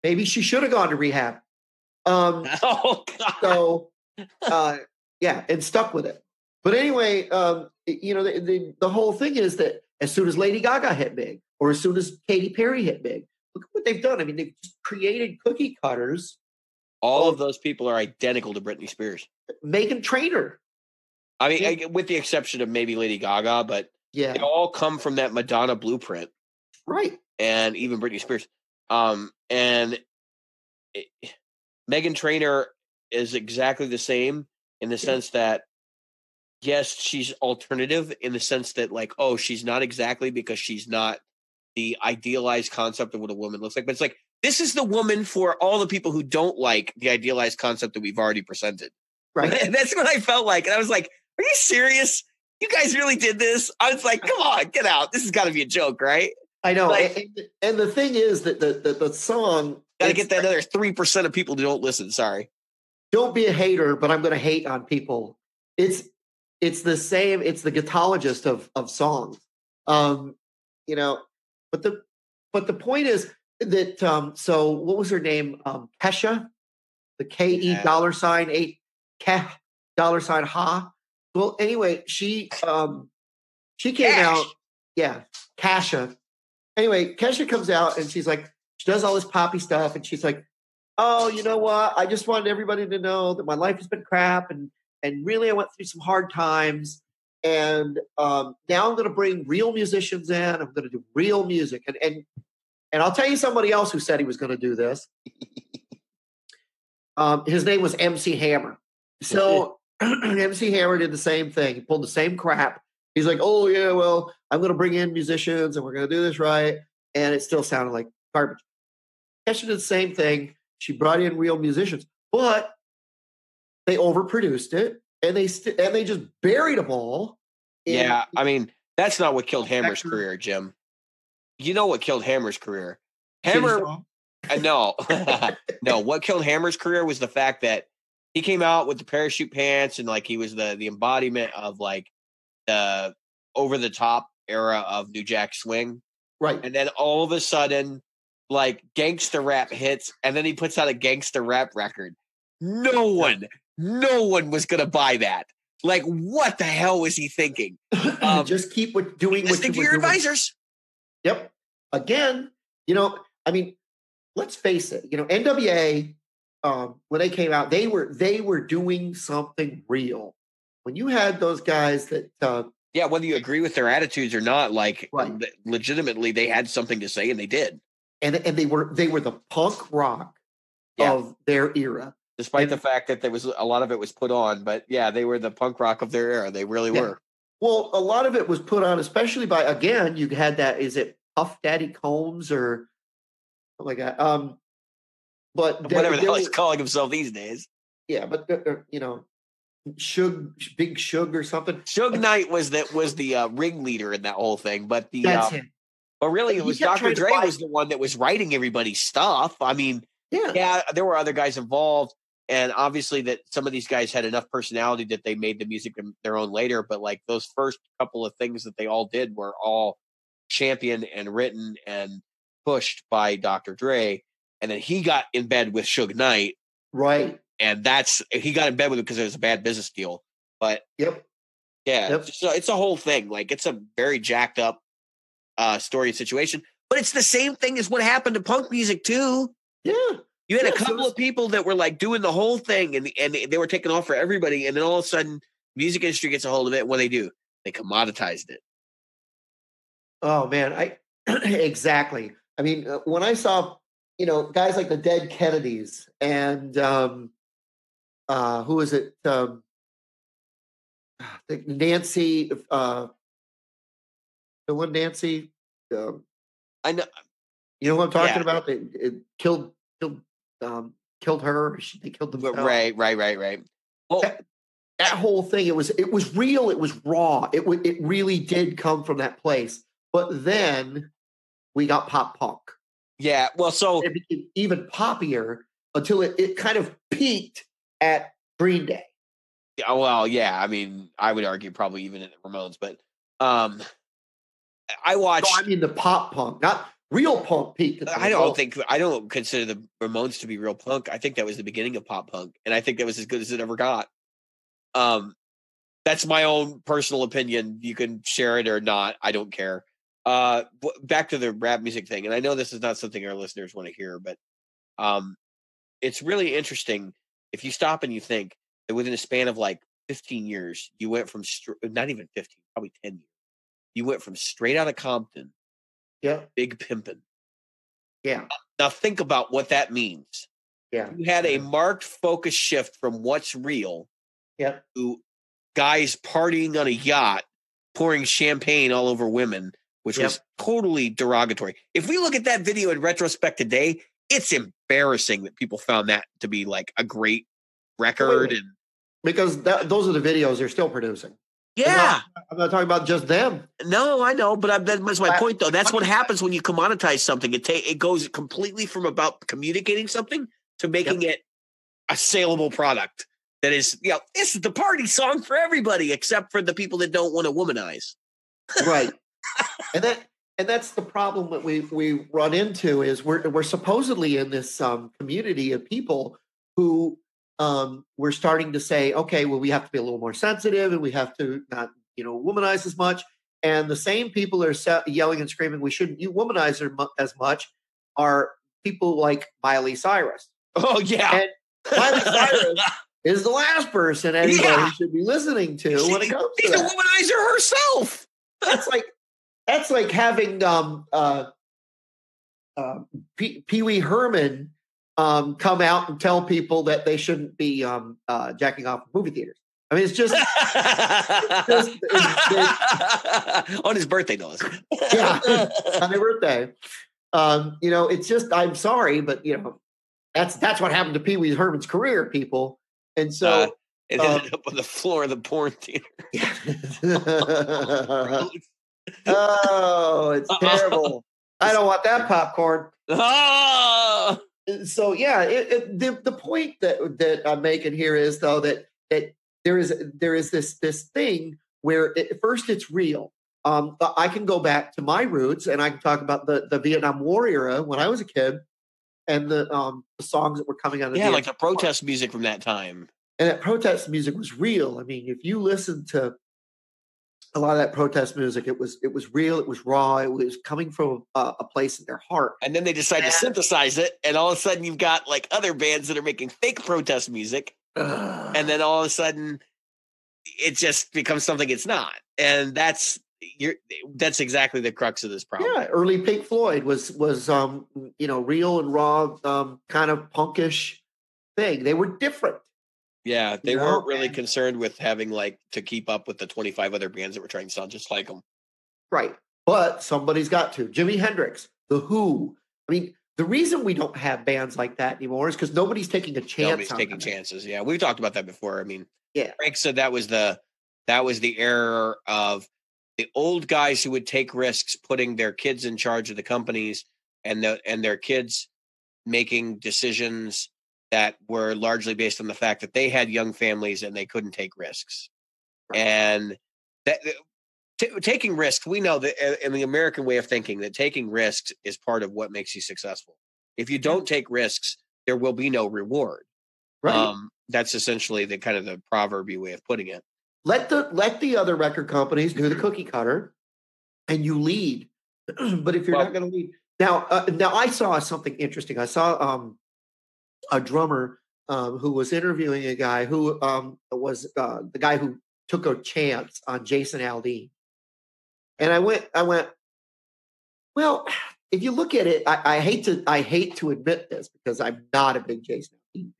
maybe she should have gone to rehab. Oh God. So, yeah, and stuck with it. But anyway, the whole thing is that as soon as Lady Gaga hit big, or as soon as Katy Perry hit big, look at what they've done. I mean, they've just created cookie cutters. All of those people are identical to Britney Spears. Meghan Trainor. I mean, with the exception of maybe Lady Gaga, but yeah, they all come from that Madonna blueprint. Right. And even Britney Spears. Meghan Trainor is exactly the same in the sense that, yes, she's alternative in the sense that, like, oh, she's not exactly, because she's not the idealized concept of what a woman looks like. But it's like, this is the woman for all the people who don't like the idealized concept that we've already presented. Right. And that's what I felt like. And I was like, are you serious? You guys really did this? I was like, come on, get out. This has got to be a joke, right? I know. Like, and the thing is that the song... Got to get that other 3% of people who don't listen. Sorry. Don't be a hater, but I'm going to hate on people. It's the same. It's the Guitar-Ologist of songs. But the point is that, so what was her name? Kesha, the K-E $8 $8 ha. Well, anyway, she came out. Yeah. Kesha. Anyway, Kesha comes out and she's like, she does all this poppy stuff. And she's like, oh, you know what? I just wanted everybody to know that my life has been crap. And really, I went through some hard times. And now I'm going to bring real musicians in. I'm going to do real music. And I'll tell you somebody else who said he was going to do this. His name was MC Hammer. So MC Hammer did the same thing. He pulled the same crap. He's like, oh, yeah, well, I'm going to bring in musicians and we're going to do this right. And it still sounded like garbage. Kesha did the same thing. She brought in real musicians, but they overproduced it. And they just buried them all. Yeah, I mean, that's not what killed Hammer's career, Jim. You know what killed Hammer's career? Hammer, no. No, what killed Hammer's career was the fact that he came out with the parachute pants and, like, he was the embodiment of, like, the over-the-top era of New Jack Swing. Right. And then all of a sudden, like, gangster rap hits, and then he puts out a gangster rap record. No one was going to buy that. Like, what the hell was he thinking? Just keep doing what you to your advisors. Yep. Again, I mean, let's face it. NWA, when they came out, they were doing something real. When you had those guys that, whether you agree with their attitudes or not, like, right. Legitimately, they had something to say, and they did. and they were the punk rock of their era. Despite the fact that there was a lot of it was put on, but yeah, they were the punk rock of their era. They really were. Well, a lot of it was put on, especially by, again, you had that, is it Puff Daddy Combs or something like that? But whatever the hell he's calling himself these days. Yeah, but you know, Big Suge or something. Suge Knight was the ringleader in that whole thing, but that's him. But really, it was Dr. Dre was the one that was writing everybody's stuff. I mean, yeah, there were other guys involved. And obviously that some of these guys had enough personality that they made the music their own later. But like those first couple of things that they all did were all championed and written and pushed by Dr. Dre. And then he got in bed with Suge Knight. Right. And he got in bed with him because it was a bad business deal. But so it's a whole thing. Like it's a very jacked up story and situation. But it's the same thing as what happened to punk music too. Yeah. You had a couple of people that were like doing the whole thing and they were taking off for everybody. And then all of a sudden, music industry gets a hold of it. What do? They commoditized it. Oh, man. Exactly. I mean, when I saw, guys like the Dead Kennedys and who was it? Nancy, the one Nancy. I know. You know what I'm talking about? It killed her. They killed themselves. Right. Well, that whole thing. It was real. It was raw. It really did come from that place. But then we got pop punk. Yeah. Well, so it became even poppier until it kind of peaked at Green Day. Yeah. Well, yeah. I mean, I would argue probably even in the Ramones, but I watched. No, I mean the pop punk, not. Real punk peaked. I don't consider the Ramones to be real punk. I think that was the beginning of pop punk, and I think that was as good as it ever got. That's my own personal opinion. You can share it or not. I don't care. Back to the rap music thing, and I know this is not something our listeners want to hear, but it's really interesting if you stop and you think that within a span of like 15 years, you went from not even 15, probably 10 years, you went from straight out of Compton. Yeah. Big pimpin'. Yeah. Now think about what that means. Yeah. You had a marked focus shift from what's real to guys partying on a yacht, pouring champagne all over women, which was totally derogatory. If we look at that video in retrospect today, it's embarrassing that people found that to be like a great record. Because those are the videos they're still producing. Yeah. I'm not talking about just them. No, I know, but that's my point, though. That's what happens when you commoditize something. It goes completely from about communicating something to making it a saleable product that is, this is the party song for everybody except for the people that don't want to womanize. Right. and that's the problem that we run into is we're supposedly in this community of people who we're starting to say, okay, well, we have to be a little more sensitive and we have to not, womanize as much. And the same people are yelling and screaming, we shouldn't womanize as much, are people like Miley Cyrus. Oh, yeah. And Miley Cyrus is the last person anybody should be listening to when it comes to she's that. She's a womanizer herself. That's like having Pee Wee Herman come out and tell people that they shouldn't be jacking off in movie theaters. I mean, it's just, on his birthday, though. On their birthday. It's just, I'm sorry, but that's what happened to Pee Wee Herman's career, people. And so it ended up on the floor of the porn theater. Oh, it's terrible. I don't want that popcorn. Oh! So the point that I'm making here is though that there is this thing where at first it's real. I can go back to my roots and I can talk about the Vietnam War era when I was a kid and the songs that were coming out of like the protest music from that time. And that protest music was real. I mean, if you listen to a lot of that protest music, it was real, it was raw, it was coming from a place in their heart. And then they decide to synthesize it, and all of a sudden you've got like other bands that are making fake protest music, and then all of a sudden it just becomes something it's not. And that's that's exactly the crux of this problem. Yeah, early Pink Floyd was real and raw, kind of punkish thing. They were different. Yeah, they weren't really concerned with having to keep up with the 25 other bands that were trying to sound just like them. Right. But somebody's got to. Jimi Hendrix, The Who. I mean, the reason we don't have bands like that anymore is because nobody's taking a chance. Nobody's taking chances. Yeah, we've talked about that before. I mean, yeah. Frank said that was the error of the old guys who would take risks, putting their kids in charge of the companies, and their kids making decisions that were largely based on the fact that they had young families and they couldn't take risks. Right. And that taking risks, we know that in the American way of thinking, that taking risks is part of what makes you successful. If you don't take risks, there will be no reward. Right. That's essentially the kind of the proverby way of putting it. Let the other record companies do the cookie cutter, and you lead. But if you're not going to lead, now I saw something interesting. I saw a drummer who was interviewing a guy who was the guy who took a chance on Jason Aldean, and I went, well, if you look at it, I hate to admit this because I'm not a big Jason Aldean.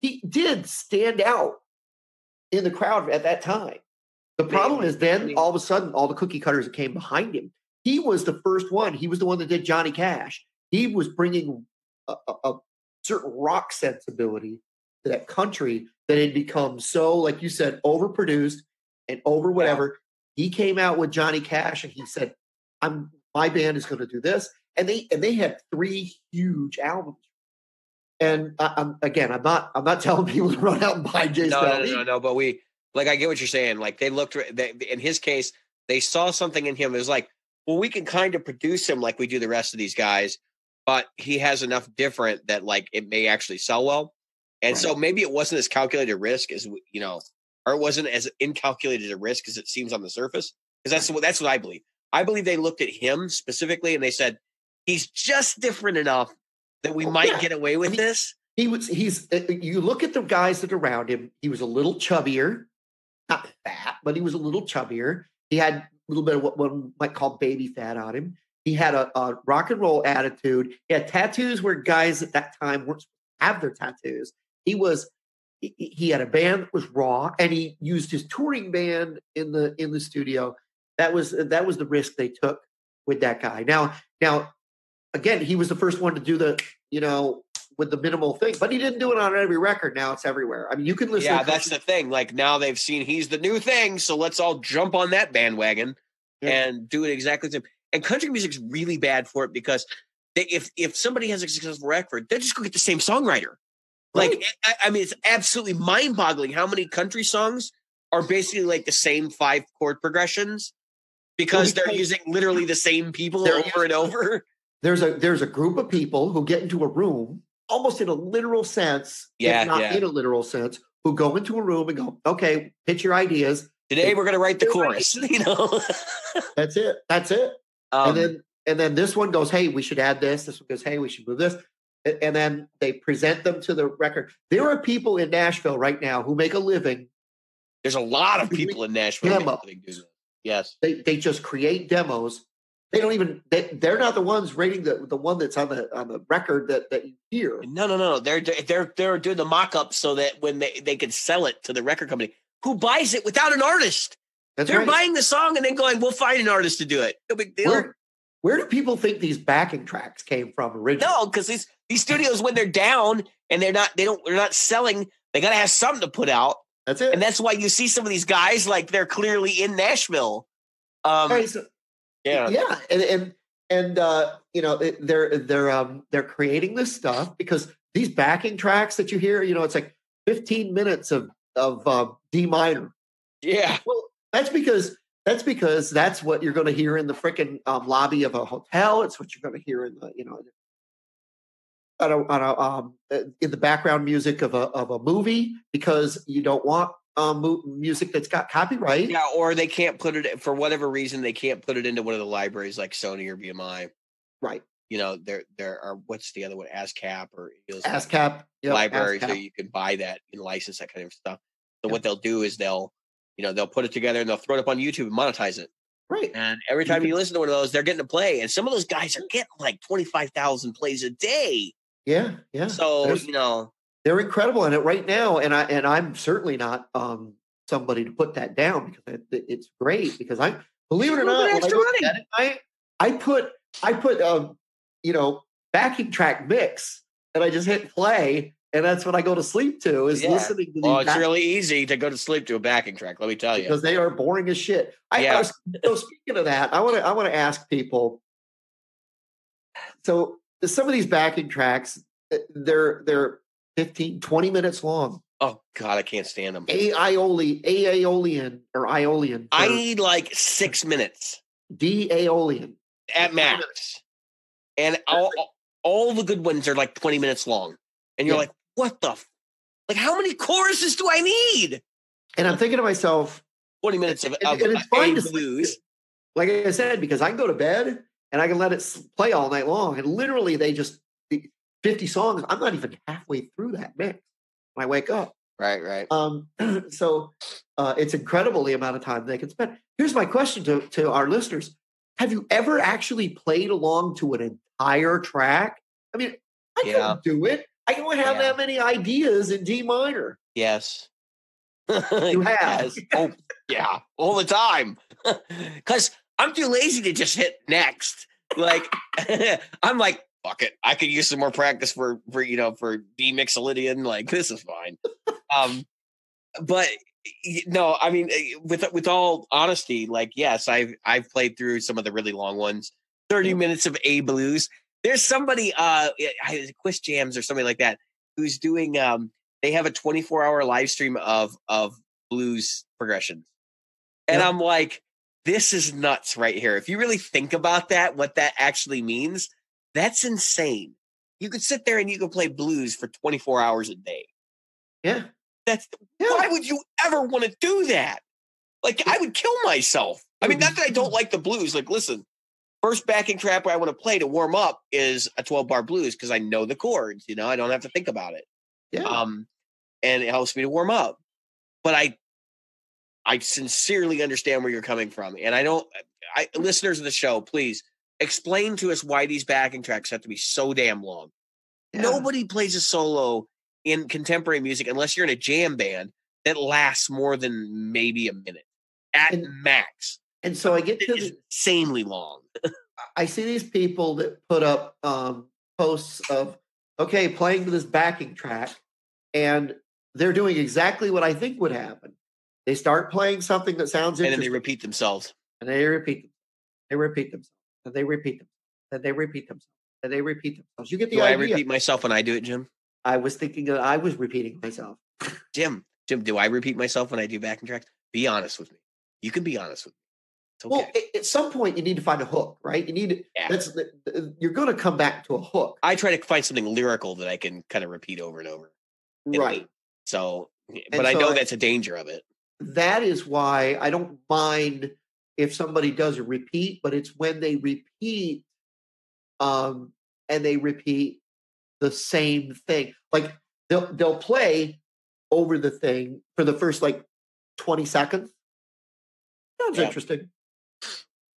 He did stand out in the crowd at that time. The problem is then all of a sudden, all the cookie cutters that came behind him, he was the first one. He was the one that did Johnny Cash. He was bringing a certain rock sensibility to that country that had become so, like you said, overproduced and over whatever. Yeah. He came out with Johnny Cash and he said, my band is going to do this. And they had 3 huge albums. And I'm not telling people to run out and buy Jason Aldean. No. But I get what you're saying. Like in his case, they saw something in him. It was like, well, we can kind of produce him like we do the rest of these guys, but he has enough different that it may actually sell well. And so maybe it wasn't as calculated a risk as or it wasn't as incalculated a risk as it seems on the surface. Because that's what I believe. I believe they looked at him specifically and they said, he's just different enough that we might get away with this. You look at the guys that are around him, he was a little chubbier, not fat, but he was a little chubbier. He had a little bit of what one might call baby fat on him. He had a rock and roll attitude. He had tattoos where guys at that time weren't supposed to have their tattoos. He had a band that was raw, and he used his touring band in the studio. That was the risk they took with that guy. Now, again, he was the first one to do the, with the minimal thing, but he didn't do it on every record. Now it's everywhere. I mean, you can listen. Yeah, that's the thing. Now they've seen he's the new thing, so let's all jump on that bandwagon and do it exactly the same. And country music's really bad for it because if somebody has a successful record, they just go get the same songwriter. Right. I mean, it's absolutely mind-boggling how many country songs are basically the same 5 chord progressions because they're using literally the same people over and over. There's a group of people who get into a room almost in a literal sense, if not in a literal sense, who go into a room and go, okay, pitch your ideas. Today we're going to write the chorus. That's it. And then this one goes, hey, we should add this. This one goes, hey, we should move this. And then they present them to the record. There are people in Nashville right now who make a living. There's a lot of people in Nashville who do this. Yes. They just create demos. They don't even. They're not the ones rating the one that's on the record that you hear. No. They're doing the mock-up so that when they can sell it to the record company who buys it without an artist. They're buying the song and then going, "We'll find an artist to do it." No big deal. Where do people think these backing tracks came from originally? No, because these studios, when they're down and they're not selling, they got to have something to put out. That's it. And that's why you see some of these guys they're clearly in Nashville. Yeah, and they're creating this stuff because these backing tracks that you hear, it's like 15 minutes of D minor. Yeah. Well, that's because that's what you're going to hear in the freaking lobby of a hotel. It's what you're going to hear in the in the background music of a movie because you don't want music that's got copyright. Yeah, or they can't put it for whatever reason. They can't put it into one of the libraries like Sony or BMI. Right. There are what's the other one? ASCAP or ASCAP library, ASCAP. So you can buy that and license that kind of stuff. So what they'll do is they'll put it together and they'll throw it up on YouTube and monetize it. Right. And every time you listen to one of those, they're getting to play. And some of those guys are getting like 25,000 plays a day. Yeah. So, they're incredible. And right now, and I'm certainly not somebody to put that down because it's great because believe it or not, when I look at it, I put backing track mix and I just hit play. And that's what I go to sleep to is listening to these. It's really easy to go to sleep to a backing track. Let me tell you, because they are boring as shit. So speaking of that, I want to ask people. So some of these backing tracks, they're 15, 20 minutes long. Oh God, I can't stand them. Aeolian. I need like 6 minutes. Aeolian at max, and all the good ones are like 20 minutes long, and you're like, what the? Like, how many choruses do I need? And I'm thinking to myself, 20 minutes of it's fine to blues. Like I said, because I can go to bed and I can let it play all night long, and literally 50 songs. I'm not even halfway through that mix when I wake up. Right. So it's incredible the amount of time they can spend. Here's my question to our listeners: have you ever actually played along to an entire track? I mean, I couldn't do it. I don't have that many ideas in D minor. Yes. You have. Yes. Oh, yeah. All the time. Because I'm too lazy to just hit next. Like, I'm like, fuck it. I could use some more practice for D Mixolydian. Like, this is fine. But no, I mean, with all honesty, like, yes, I've played through some of the really long ones. 30 minutes of A blues. There's somebody, Quiz Jams or something like that, who's doing. They have a 24-hour live stream of blues progressions, and I'm like, this is nuts right here. If you really think about that, what that actually means, that's insane. You could sit there and you could play blues for 24 hours a day. Yeah. Why would you ever want to do that? Like, I would kill myself. I mean, not that I don't like the blues. Like, listen, first backing track where I want to play to warm up is a 12-bar blues because I know the chords. I don't have to think about it. Yeah. And it helps me to warm up. But I sincerely understand where you're coming from. And listeners of the show, please explain to us why these backing tracks have to be so damn long. Yeah. Nobody plays a solo in contemporary music unless you're in a jam band that lasts more than maybe a minute at max. And so I get to insanely long. I see these people that put up posts of, okay, playing to this backing track, and they're doing exactly what I think would happen. They start playing something that sounds interesting. And then they repeat themselves. And they repeat them. They repeat themselves. And they repeat them. And they repeat themselves. And they repeat themselves. You get the idea. Do I repeat myself when I do it, Jim? I was thinking that I was repeating myself. Jim, do I repeat myself when I do backing tracks? Be honest with me. You can be honest with me. It's okay. Well, at some point, you need to find a hook, right? You need you're going to come back to a hook. I try to find something lyrical that I can kind of repeat over and over. Right. So, but I know that's a danger of it. That is why I don't mind if somebody does a repeat, but it's when they repeat, and they repeat the same thing. Like they'll play over the thing for the first 20 seconds. Sounds interesting.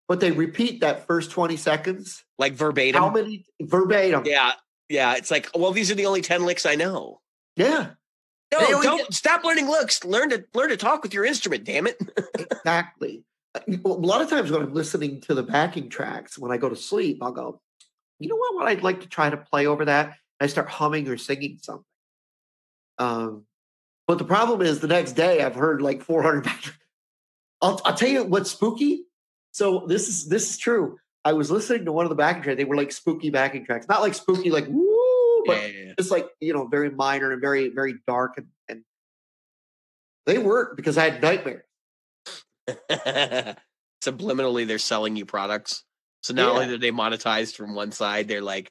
But they repeat that first 20 seconds. Like verbatim. How many? Verbatim. Yeah. It's like, well, these are the only 10 licks I know. Yeah. No, don't stop learning licks. Learn to talk with your instrument, damn it. Exactly. A lot of times when I'm listening to the backing tracks, when I go to sleep, I'll go, you know what I'd like to try to play over that? And I start humming or singing something. But the problem is the next day I've heard 400 backing. I'll tell you what's spooky. So this is true. I was listening to one of the backing tracks. They were spooky backing tracks, not spooky woo, but just very minor and very, very dark, and they worked because I had nightmares. Subliminally, they're selling you products. So not only are they monetized from one side, they're like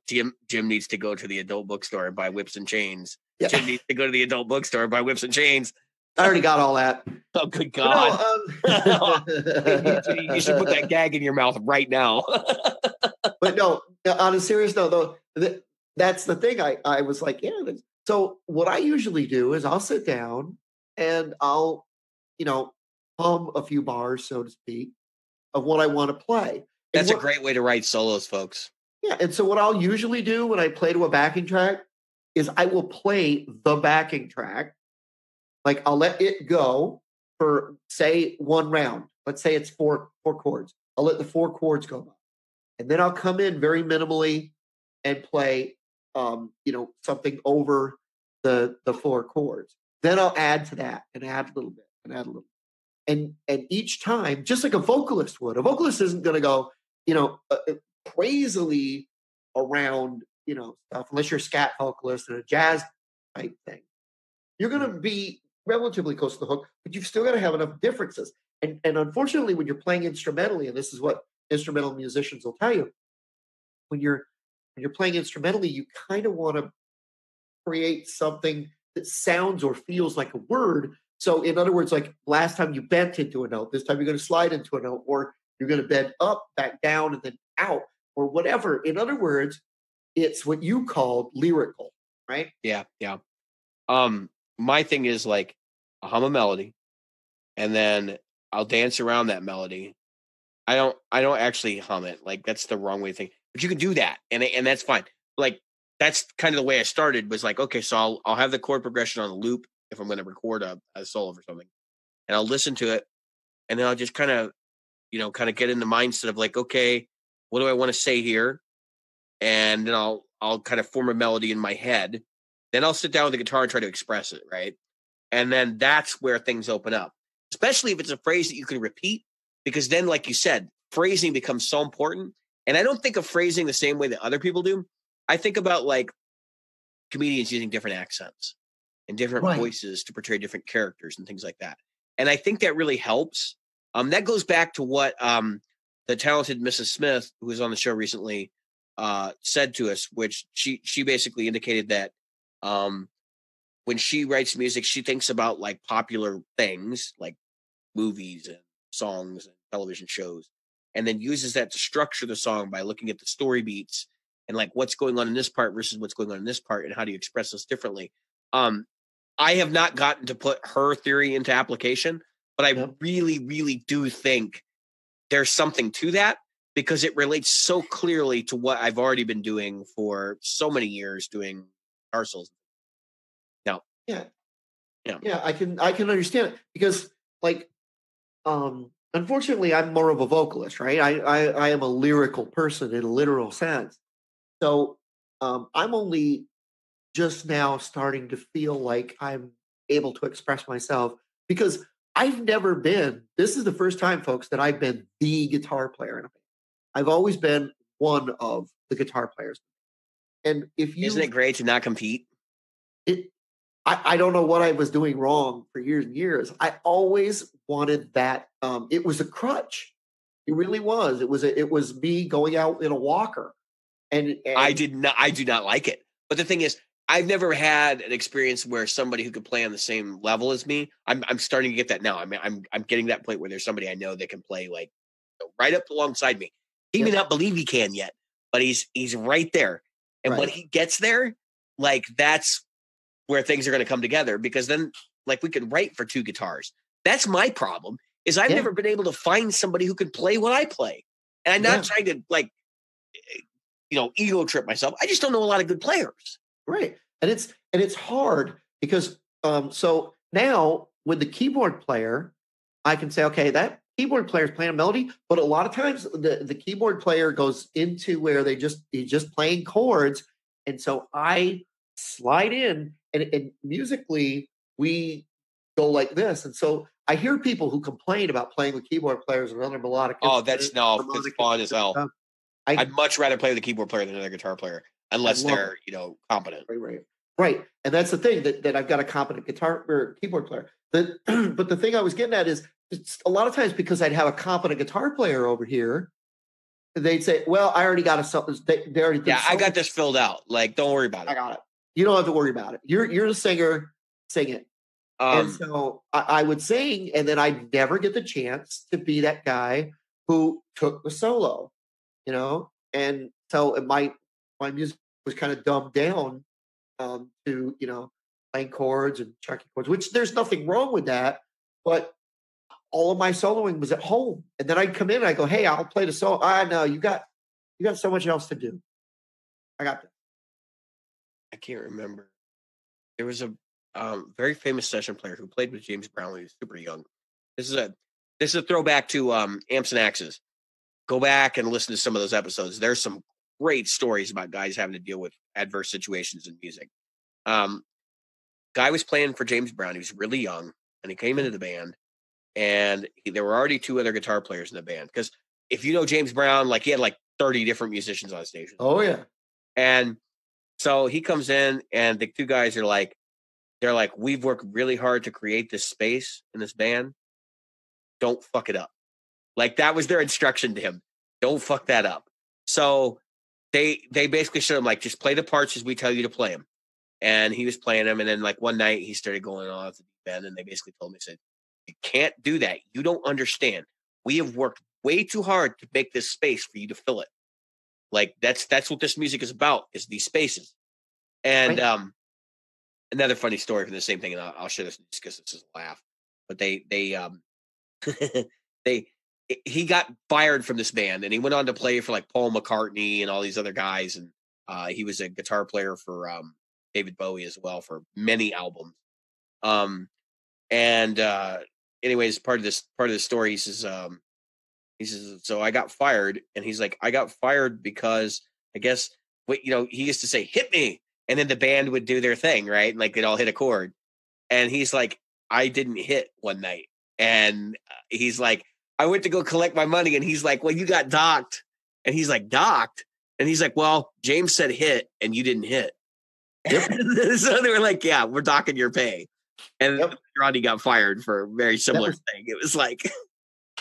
Jim needs to go to the adult bookstore and buy whips and chains. Yeah. Jim needs to go to the adult bookstore and buy whips and chains. I already got all that. Oh, good God. You should put that gag in your mouth right now. But no, on a serious note, though, that's the thing. I was like, So what I usually do is I'll sit down and I'll, hum a few bars, so to speak. of what I want to play. That's a great way to write solos, folks. Yeah, and so what I'll usually do when I play to a backing track is I will play the backing track. Like I'll let it go for say one round. Let's say it's four chords. I'll let the 4 chords go by. And then I'll come in very minimally and play something over the 4 chords. Then I'll add to that and add a little bit and add a little bit. And each time, just like a vocalist would, a vocalist isn't going to go, crazily around, stuff, unless you're a scat vocalist and a jazz type thing. You're going to be relatively close to the hook, but you've still got to have enough differences. And unfortunately, when you're playing instrumentally, and this is what instrumental musicians will tell you, when you're playing instrumentally, you kind of want to create something that sounds or feels like a word. So in other words, like last time you bent into a note, this time you're going to slide into a note, or you're going to bend up, back down, and then out, or whatever. In other words, it's what you called lyrical, right? Yeah. My thing is like I'll hum a melody and then I'll dance around that melody. I don't actually hum it. Like that's the wrong way to think. But you can do that, and that's fine. Like that's kind of the way I started. Was like, okay, so I'll have the chord progression on a loop if I'm going to record a solo for something, and I'll listen to it, and then I'll just kind of get in the mindset of like, okay, what do I want to say here, and then I'll kind of form a melody in my head. Then I'll sit down with the guitar and try to express it, right? And then that's where things open up, especially if it's a phrase that you can repeat, because then, like you said, phrasing becomes so important. And I don't think of phrasing the same way that other people do. I think about like comedians using different accents and different voices to portray different characters and things like that. And I think that really helps. That goes back to what the talented Mrs. Smith, who was on the show recently, said to us, which she basically indicated that when she writes music, she thinks about like popular things like movies and songs and television shows, and then uses that to structure the song by looking at the story beats and like what's going on in this part versus what's going on in this part and how do you express this differently. I have not gotten to put her theory into application, but I really, really do think there's something to that because it relates so clearly to what I've already been doing for so many years, doing guitar solos. Now, yeah, I can understand it because like, unfortunately, I'm more of a vocalist, right? I am a lyrical person in a literal sense. So I'm only just now starting to feel like I'm able to express myself because I've never been, this is the first time, folks, that I've been the guitar player in a band. I've always been one of the guitar players. And if you... Isn't it great to not compete? I don't know what I was doing wrong for years and years. I always wanted that. It was a crutch. It really was. It was me going out in a walker. And I do not like it. But the thing is, I've never had an experience where somebody who could play on the same level as me. I'm starting to get that now. I mean, I'm getting that point where there's somebody I know that can play like right up alongside me. He may not believe he can yet, but he's right there. And when he gets there, like that's where things are going to come together, because then like we could write for 2 guitars. That's my problem is I've never been able to find somebody who could play what I play. And I'm not trying to like, ego trip myself. I just don't know a lot of good players. Right. And it's hard because, so now with the keyboard player, I can say, okay, that keyboard player is playing a melody, but a lot of times the keyboard player goes into where he's just playing chords. And so I slide in and musically we go like this. And so I hear people who complain about playing with keyboard players and other melodic. Oh, it's fun as hell. I'd much rather play with a keyboard player than another guitar player, unless they're, competent. Right. And that's the thing that I've got a competent guitar or keyboard player. But the thing I was getting at is it's a lot of times because I'd have a competent guitar player over here, they'd say, well, I already got they already did I got this filled out. Like, don't worry about it. I got it. You don't have to worry about it. You're the singer, sing it. And so I would sing, and then I'd never get the chance to be that guy who took the solo, And so my music was kind of dumbed down to, playing chords and checking chords, which there's nothing wrong with that. But all of my soloing was at home. And then I'd come in and I go, hey, I'll play the solo. No, you got so much else to do. I got this. I can't remember. There was a very famous session player who played with James Brown when he was super young. This is a throwback to Amps and Axes. Go back and listen to some of those episodes. There's some great stories about guys having to deal with adverse situations in music. Guy was playing for James Brown. He was really young, and he came into the band, and there were already 2 other guitar players in the band. Because if you know James Brown, like he had like 30 different musicians on stage. Oh yeah. And so he comes in, and the 2 guys are like, they're like, we've worked really hard to create this space in this band. Don't fuck it up. Like that was their instruction to him. Don't fuck that up. So they basically showed him like, just play the parts as we tell you to play them. And he was playing them. And then like one night he started going off the deep end, and they basically told me, said, you can't do that. You don't understand. We have worked way too hard to make this space for you to fill it. Like that's what this music is about, is these spaces. And right. Another funny story from the same thing, and I'll share this just because it's just a laugh. But he got fired from this band, and he went on to play for like Paul McCartney and all these other guys, and he was a guitar player for David Bowie as well for many albums. Anyways, part of the story, he says, so I got fired, and he's like, I got fired because I guess he used to say, hit me, and then the band would do their thing, right? Like they'd all hit a chord, and he's like, I didn't hit one night, and he's like, I went to go collect my money, and he's like, well, you got docked, and he's like, docked, and he's like, well, James said hit, and you didn't hit. Yep. So they were like, yeah, we're docking your pay. And yep. Rodney got fired for a very similar thing. It was like,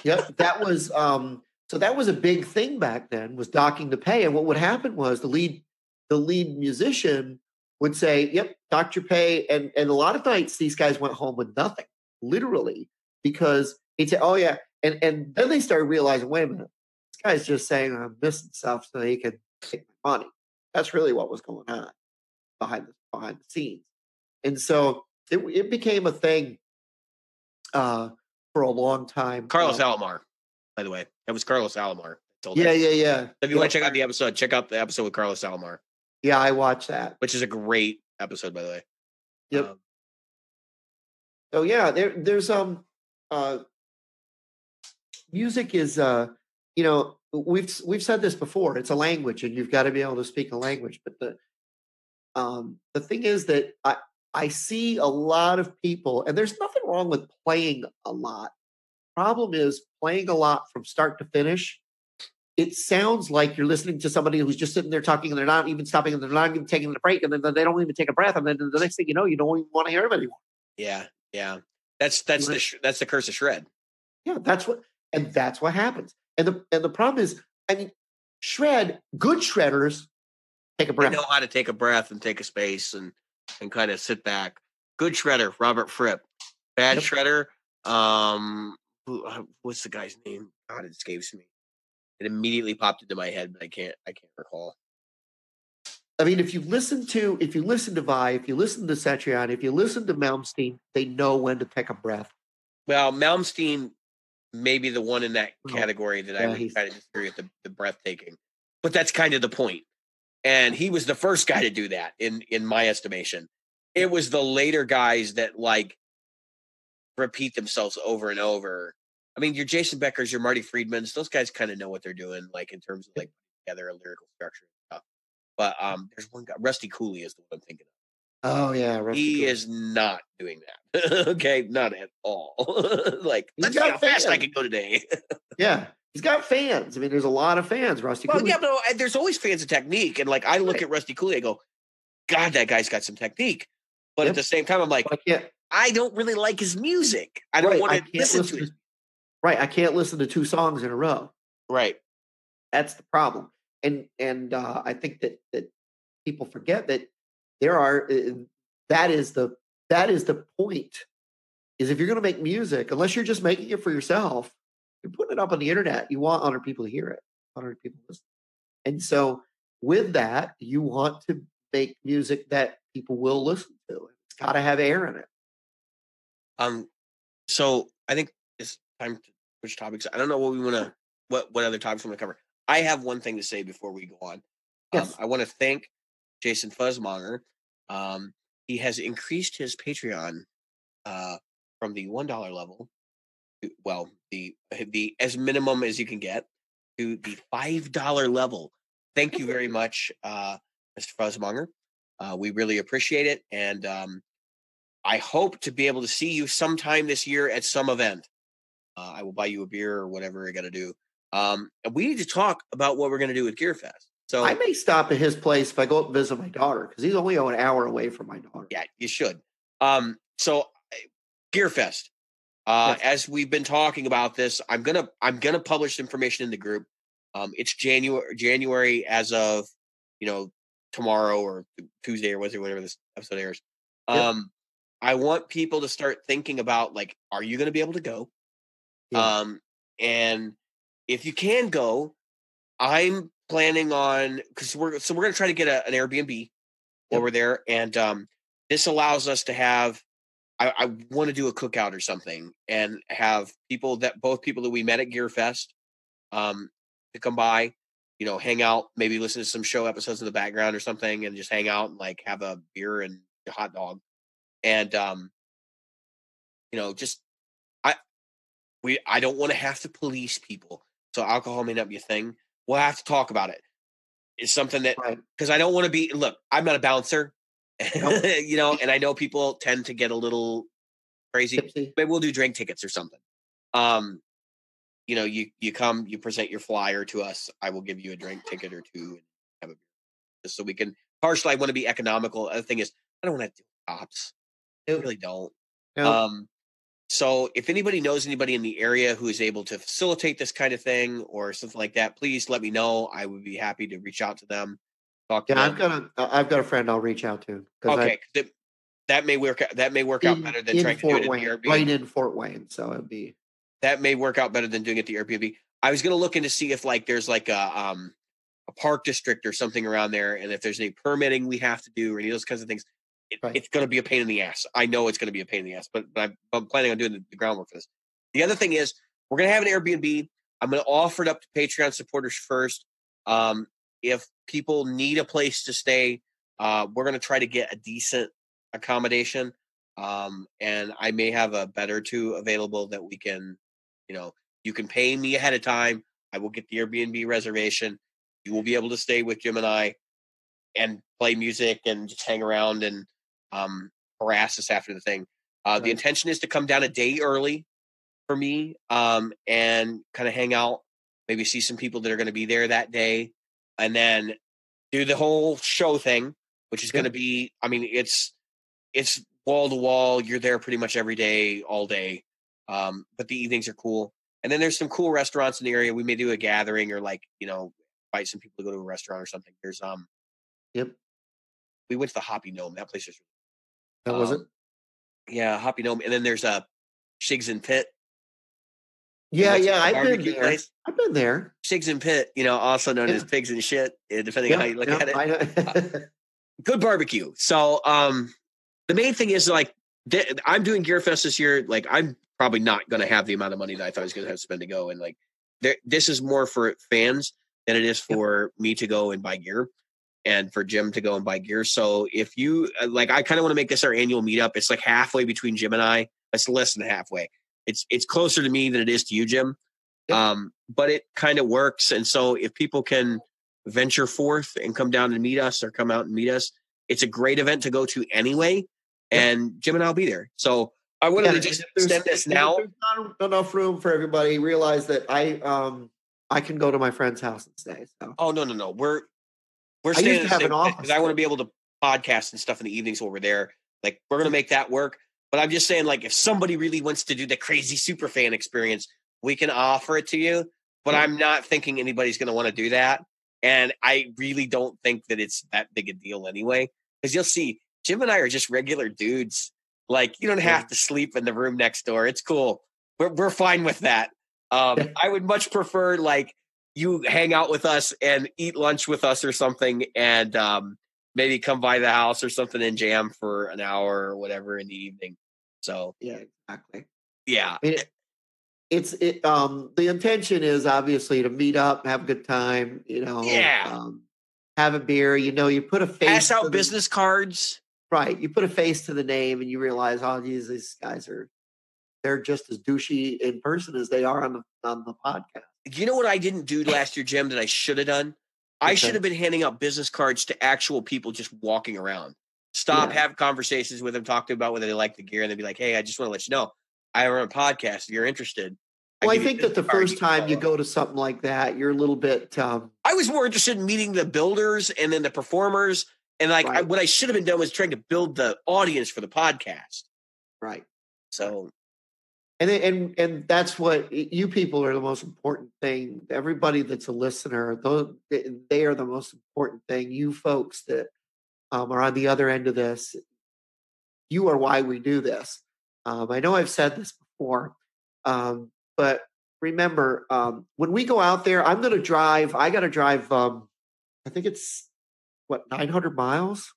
yep, that was so that was a big thing back then, was docking the pay. And what would happen was the lead musician would say, yep, dock your pay. And a lot of nights these guys went home with nothing, literally, because he'd say, oh yeah. And then they started realizing, wait a minute, this guy's just saying I'm missing stuff so he can take my money. That's really what was going on behind the scenes. And so it became a thing for a long time. Carlos Alomar, by the way. That was Carlos Alomar. Yeah. If you want to check out the episode, check out the episode with Carlos Alomar. Yeah, I watched that. Which is a great episode, by the way. Yep. So yeah, there's music is we've said this before, it's a language, and you've got to be able to speak a language. But the thing is that I see a lot of people, and there's nothing wrong with playing a lot. Problem is playing a lot from start to finish. It sounds like you're listening to somebody who's just sitting there talking, and they're not even stopping, and they're not even taking a break, and then they don't even take a breath, and then the next thing you know, you don't even want to hear them anymore. Yeah. That's the curse of shred. Yeah, that's what happens. And the problem is, I mean, good shredders take a breath. They know how to take a breath and take a space and kind of sit back. Good shredder, Robert Fripp. Bad shredder, what's the guy's name? God, it escapes me. It immediately popped into my head, but I can't recall. I mean, if you listen to Vai, if you listen to Satriani, if you listen to Malmsteen, they know when to take a breath. Well, Malmsteen may be the one in that category that I would kind of disagree with the breathtaking. But that's kind of the point. And he was the first guy to do that, in my estimation. It was the later guys that like repeat themselves over and over. I mean, your Jason Beckers, your Marty Friedmans, those guys kind of know what they're doing, like in terms of like putting together a lyrical structure and stuff. But there's one guy, Rusty Cooley is the one I'm thinking of. Oh yeah, Rusty Cooley is not doing that. Okay, not at all. Like, let's see how fast I can go today. Yeah. He's got fans. I mean, there's a lot of fans, Rusty Cooley. Well, yeah, but there's always fans of technique. And like, I look at Rusty Cooley, I go, God, that guy's got some technique. But at the same time, I'm like, I don't really like his music. I don't want to listen to it. Right. I can't listen to 2 songs in a row. Right. That's the problem. And I think that people forget that that is the point, is if you're going to make music, unless you're just making it for yourself, you're putting it up on the internet. You want other people to hear it, other people listen. And so with that, you want to make music that people will listen to. It's got to have air in it. So I think time to switch topics. I don't know what we want to, what other topics we want to cover. I have one thing to say before we go on. Yes. I want to thank Jason Fuzzmonger. He has increased his Patreon from the $1 level to, well, the as minimum as you can get, to the $5 level. Thank you very much, Mr. Fuzzmonger. We really appreciate it, and I hope to be able to see you sometime this year at some event. I will buy you a beer or whatever I got to do. And we need to talk about what we're going to do with GearFest. So I may stop at his place if I go up and visit my daughter, because he's only an hour away from my daughter. Yeah, you should. So GearFest. Yes. As we've been talking about this, I'm gonna publish information in the group. It's January as of tomorrow or Tuesday or Wednesday, whenever this episode airs. Yep. I want people to start thinking about, like, are you going to be able to go? Yeah. And if you can go, I'm planning on, because we're going to try to get an Airbnb while we're there, and this allows us to have. I want to do a cookout or something and have both people that we met at GearFest to come by, hang out, maybe listen to some show episodes in the background or something, and just hang out and like have a beer and a hot dog. And just I don't want to have to police people, so alcohol may not be a thing. We'll have to talk about it. It's something that, because I don't want to be. Look, I'm not a bouncer. Nope. And I know people tend to get a little crazy. Tipsy. Maybe we'll do drink tickets or something. You come, you present your flyer to us. I will give you a drink ticket or two and have a beer, just so we can. Partially, I want to be economical. The other thing is, I don't want to do cops. I really don't. Nope. So if anybody knows anybody in the area who is able to facilitate this kind of thing or something like that, please let me know. I would be happy to reach out to them. Talk to them. I've got a friend I'll reach out to. Okay, that may work out. That may work out better than trying to do it at the Airbnb. Right in Fort Wayne, so it'd be. That may work out better than doing it at the Airbnb. I was going to look into see if there's a park district or something around there, and if there's any permitting we have to do or any of those kinds of things. It's going to be a pain in the ass. I know it's going to be a pain in the ass, but I'm planning on doing the groundwork for this. The other thing is, we're going to have an Airbnb. I'm going to offer it up to Patreon supporters first. If people need a place to stay, we're going to try to get a decent accommodation. And I may have a bed or two available that we can, you can pay me ahead of time. I will get the Airbnb reservation. You will be able to stay with Jim and I and play music and just hang around and harass us after the thing. The intention is to come down a day early for me and kind of hang out, maybe see some people that are going to be there that day, and then do the whole show thing, which is going to be, it's wall to wall. You're there pretty much every day, all day. But the evenings are cool. And then there's some cool restaurants in the area. We may do a gathering or invite some people to go to a restaurant or something. There's we went to the Hoppy Gnome. That place is That was it? Yeah, Hoppy Gnome. And then there's a Shigs and Pit. Yeah, I've been there. Place. I've been there. Shigs and Pit, also known as Pigs and Shit, depending on how you look at it. Good barbecue. So the main thing is, I'm doing GearFest this year. I'm probably not going to have the amount of money that I thought I was going to have to spend to go. And this is more for fans than it is for me to go and buy gear. And for Jim to go and buy gear. So if you I kind of want to make this our annual meetup. It's halfway between Jim and I. It's less than halfway. It's closer to me than it is to you, Jim. Yep. But it kind of works. And so if people can venture forth and come down and meet us or come out and meet us, it's a great event to go to anyway. And Jim and I'll be there. So I wanted to just extend this now. There's not enough room for everybody. Realize that I can go to my friend's house and stay. So. Oh no. We're staying because I want to be able to podcast and stuff in the evenings while we're there. We're going to make that work. But I'm just saying, if somebody really wants to do the crazy super fan experience, we can offer it to you. But I'm not thinking anybody's going to want to do that. And I really don't think that it's that big a deal anyway. Because you'll see, Jim and I are just regular dudes. You don't have to sleep in the room next door. It's cool. We're fine with that. I would much prefer, you hang out with us and eat lunch with us or something, and maybe come by the house or something and jam for an hour or whatever in the evening. So yeah, exactly. Yeah. the intention is obviously to meet up, have a good time, Yeah. have a beer, you put a face Pass out to business cards. right. You put a face to the name and you realize, oh, geez, these guys they're just as douchey in person as they are on the podcast. You know what I didn't do last year, Jim, that I should have done? I should have been handing out business cards to actual people just walking around. Stop, have conversations with them, talk to them about whether they like the gear, and they'd be like, hey, I just want to let you know, I run a podcast. If you're interested. Well, I think that the first time you go to something like that, you're a little bit. I was more interested in meeting the builders and then the performers. And what I should have been doing was trying to build the audience for the podcast. Right. So. And that's what you people are the most important thing. Everybody that's a listener, they are the most important thing. You folks that are on the other end of this, you are why we do this. I know I've said this before, but remember, when we go out there, I'm going to drive. I got to drive. I think it's 900 miles.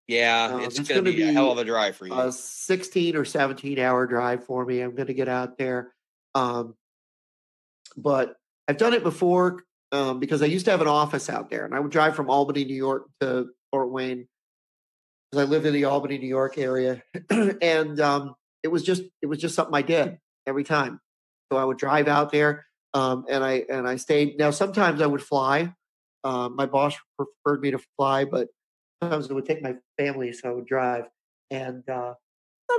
Yeah, it's going to be a hell of a drive for you. A 16 or 17-hour drive for me. I'm going to get out there. But I've done it before because I used to have an office out there, and I would drive from Albany, New York to Fort Wayne because I lived in the Albany, New York area. And it was just something I did every time. So I would drive out there and I stayed. Now, sometimes I would fly. My boss preferred me to fly, but sometimes I would take my family, so I would drive, and not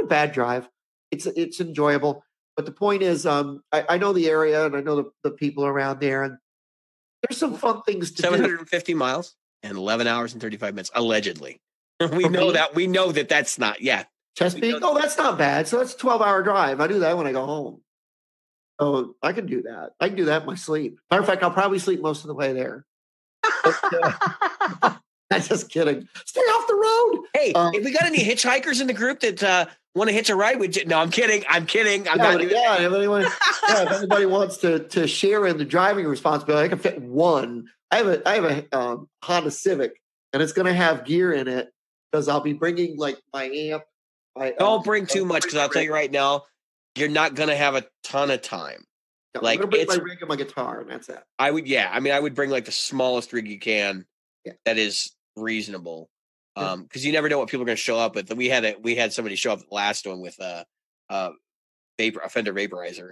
a bad drive. It's enjoyable. But the point is, I know the area and I know the people around there, and there's some fun things to do. 750 miles and 11 hours and 35 minutes, allegedly. We know that. We know that that's not. Yeah. Chesapeake. Oh, that's not bad. So that's a 12-hour drive. I do that when I go home. So I can do that. I can do that in my sleep. Matter of fact, I'll probably sleep most of the way there. I'm just kidding. Stay off the road. Hey, if we got any hitchhikers in the group that want to hitch a ride with you, no, I'm kidding. If anybody wants to share in the driving responsibility, I can fit one. I have a Honda Civic, and it's going to have gear in it because I'll be bringing like my amp. Don't bring too much because I'll tell you right now, you're not going to have a ton of time. No, I'm going to bring my rig and my guitar, and that's it. I would bring like the smallest rig you can. Yeah. That is reasonable. Because you never know what people are going to show up with. We had somebody show up at the last one with a Fender vaporizer,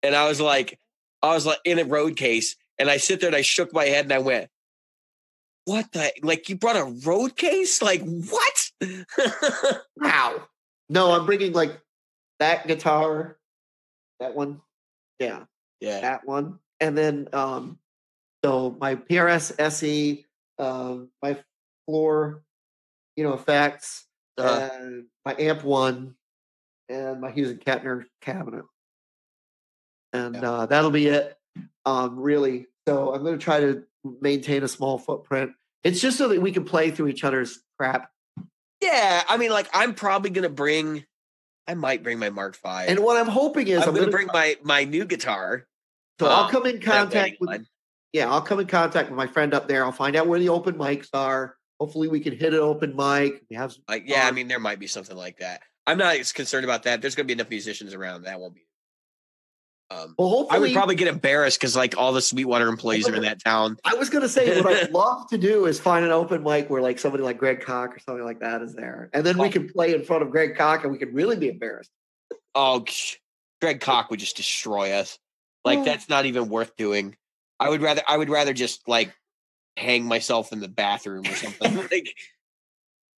and I was like in a road case, and I sit there and I shook my head and I went, "What the? Like you brought a road case? Like what?" Wow. No, I'm bringing like that guitar, that one, yeah, that one, and then so my PRS SE, my floor. Effects, and my amp one, and my Hughes and Kettner cabinet, and that'll be it. Really. So I'm going to try to maintain a small footprint. It's just so that we can play through each other's crap. Yeah, I mean, like I might bring my Mark V. And what I'm hoping is I'm going to bring my new guitar. So I'll come in contact with. Yeah, I'll come in contact with my friend up there. I'll find out where the open mics are. Hopefully we can hit an open mic. We have some I mean, there might be something like that. I'm not as concerned about that. There's going to be enough musicians around. That won't be. Well, hopefully, I would probably get embarrassed because like all the Sweetwater employees are in that town. I was going to say what I'd love to do is find an open mic where like somebody like Greg Koch or something like that is there. And then we can play in front of Greg Koch and we can really be embarrassed. Oh, Greg Koch would just destroy us. Like that's not even worth doing. I would rather just like hang myself in the bathroom or something.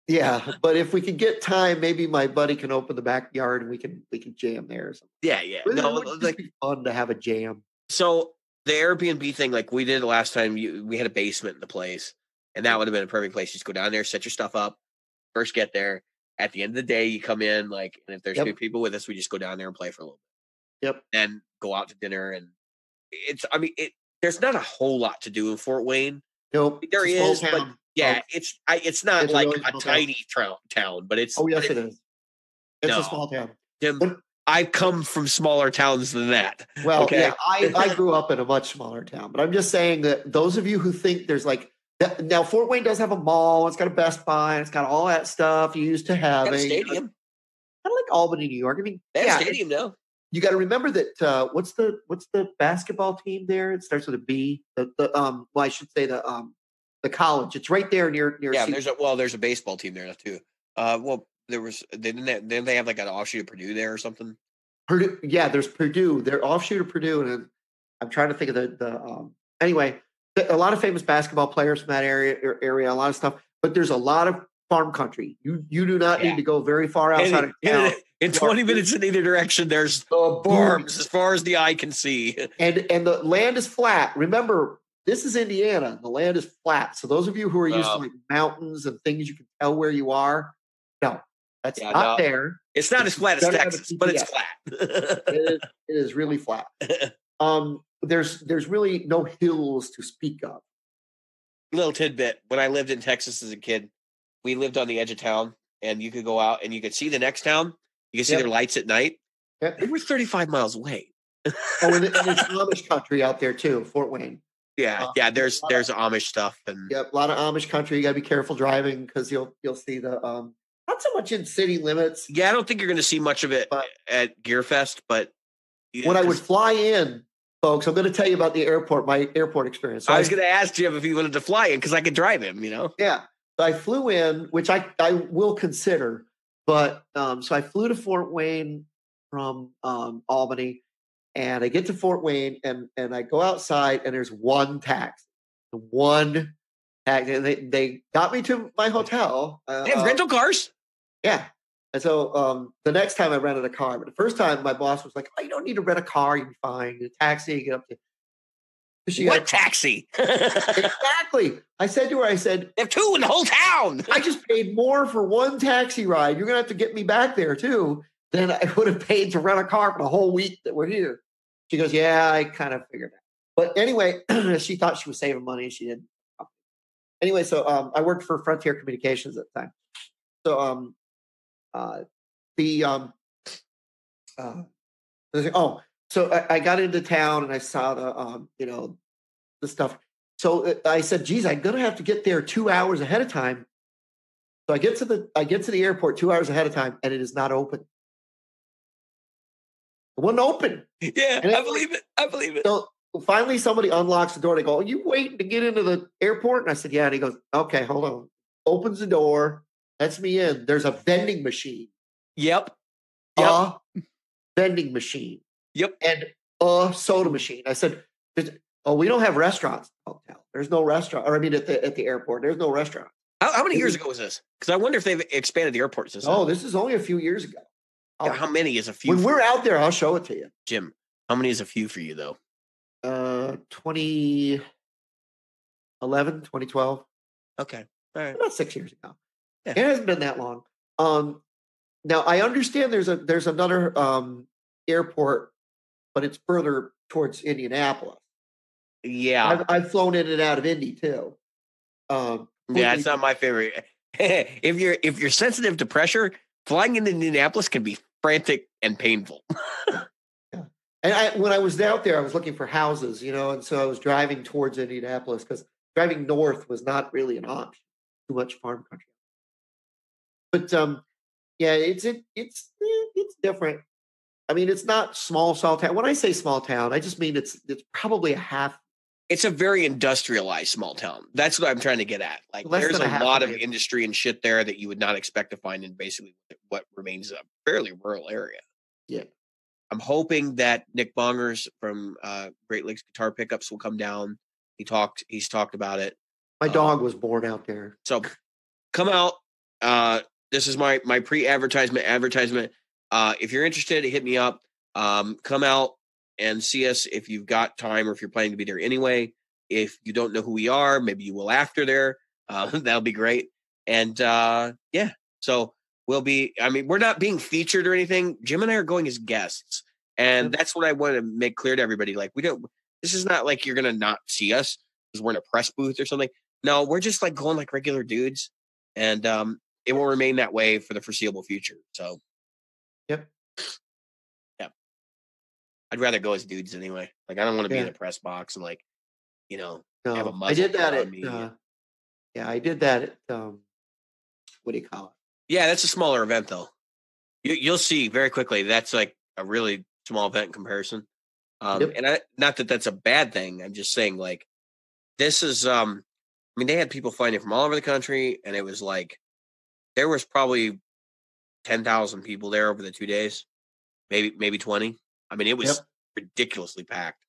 Yeah, but if we can get time, maybe my buddy can open the backyard and we can jam there or something. Yeah. No, it would be fun to have a jam. So the Airbnb thing, like we did the last time, we had a basement in the place, and that would have been a perfect place. Just go down there, set your stuff up, first get there. At the end of the day, you come in, like, and if there's two people with us, we just go down there and play for a little bit. Yep. And go out to dinner, and there's not a whole lot to do in Fort Wayne. Nope. There is, but it's not like a tiny town, but it's. Oh yes, it is. It's a small town. I've come from smaller towns than that. Well, yeah, I grew up in a much smaller town, but I'm just saying that those of you who think there's like now Fort Wayne does have a mall, it's got a Best Buy, it's got all that stuff you used to have. A stadium. Kind of like Albany, New York. I mean, they have a stadium now. you got to remember that what's the basketball team there? It starts with a B. Well, I should say the college. It's right there near. Yeah, there's a baseball team there too. Well, didn't they have like an offshoot of Purdue there or something? Purdue, yeah, there's Purdue. They're offshoot of Purdue, and I'm trying to think of anyway, a lot of famous basketball players from that area, a lot of stuff. But there's a lot of farm country. You do not need to go very far outside of town. In 20 minutes in either direction, there's farms as far as the eye can see. And the land is flat. Remember, this is Indiana. The land is flat. So those of you who are used to like mountains and things you can tell where you are, no, that's not there. It's not as flat as Texas, but it's flat. It is really flat. There's really no hills to speak of. Little tidbit: when I lived in Texas as a kid, we lived on the edge of town, and you could go out and you could see the next town. You could see their lights at night. Yep. They were 35 miles away. And it's Amish country out there too, Fort Wayne. Yeah, there's Amish stuff, and a lot of Amish country. You got to be careful driving because you'll see the not so much in city limits. Yeah, I don't think you're going to see much of it at Gearfest, but when I would fly in, folks, I'm going to tell you about my airport experience. So I was going to ask Jim if he wanted to fly in because I could drive him. Yeah, so I flew in, which I will consider, but so I flew to Fort Wayne from Albany. And I get to Fort Wayne and I go outside and there's one taxi. And they got me to my hotel. They have rental cars? Yeah. And so the next time I rented a car, but the first time my boss was like, "Oh, you don't need to rent a car. You'll be fine. Get a taxi, you get up to what taxi? Exactly. I said to her, they have two in the whole town. I just paid more for one taxi ride. You're gonna have to get me back there too. Then I would have paid to rent a car for the whole week that we're here." She goes, "Yeah, I kind of figured that." But anyway, she thought she was saving money. She didn't. Anyway, so I worked for Frontier Communications at the time. So so I got into town and I saw the stuff. So I said, "Geez, I'm gonna have to get there 2 hours ahead of time." So I get to the airport 2 hours ahead of time, and it is not open. It wasn't open. Yeah, I believe it. So finally, somebody unlocks the door. They go, "Are you waiting to get into the airport?" And I said, "Yeah." And he goes, "Okay, hold on." Opens the door, lets me in. There's a vending machine. Yep. A vending machine. Yep. And a soda machine. I said, "Oh, we don't have restaurants in the hotel. There's no restaurant. Or I mean, at the airport, there's no restaurant." How many years ago was this? Because I wonder if they've expanded the airport system. Oh, this is only a few years ago. How many is a few? When we're out there, I'll show it to you. Jim, how many is a few for you, though? 2011, 2012. Okay. All right. About 6 years ago. Yeah. It hasn't been that long. Now, I understand there's another airport, but it's further towards Indianapolis. Yeah. I've flown in and out of Indy, too. Yeah, it's not my favorite. If you're sensitive to pressure, flying into Indianapolis can be frantic and painful. Yeah. And when I was out there, I was looking for houses, and so I was driving towards Indianapolis because driving north was not really an option. Too much farm country. But yeah, it's different. I mean, it's not small town. When I say small town, I just mean it's probably a half. It's a very industrialized small town. That's what I'm trying to get at. Like, there's a lot of industry and shit there that you would not expect to find in basically what remains a fairly rural area. Yeah. I'm hoping that Nick Bongers from Great Lakes Guitar Pickups will come down. He's talked about it. My dog was born out there. So come out. This is my pre-advertisement. If you're interested, hit me up. Come out and see us if you've got time or if you're planning to be there anyway. If you don't know who we are, maybe you will after there. That'll be great. And yeah, so we're not being featured or anything. Jim and I are going as guests. And that's what I want to make clear to everybody. Like, this is not like you're going to not see us because we're in a press booth or something. No, we're just like going like regular dudes. And it will remain that way for the foreseeable future. So, yep. Yeah. I'd rather go as dudes anyway. Like, I don't want to be in a press box and like, have a muzzle. I did that I did that at, what do you call it? Yeah, that's a smaller event though. You'll see very quickly. That's like a really small event in comparison. Yep. And not that that's a bad thing. I'm just saying, like, this is, I mean, they had people flying in from all over the country, and it was like, there was probably 10,000 people there over the 2 days, maybe 20. I mean, it was ridiculously packed.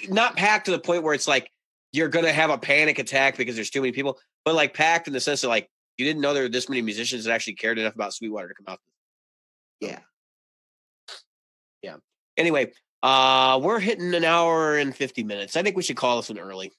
Not packed to the point where it's like you're going to have a panic attack because there's too many people, but like packed in the sense that like you didn't know there were this many musicians that actually cared enough about Sweetwater to come out. Yeah. Anyway, we're hitting an hour and 50 minutes. I think we should call this one early.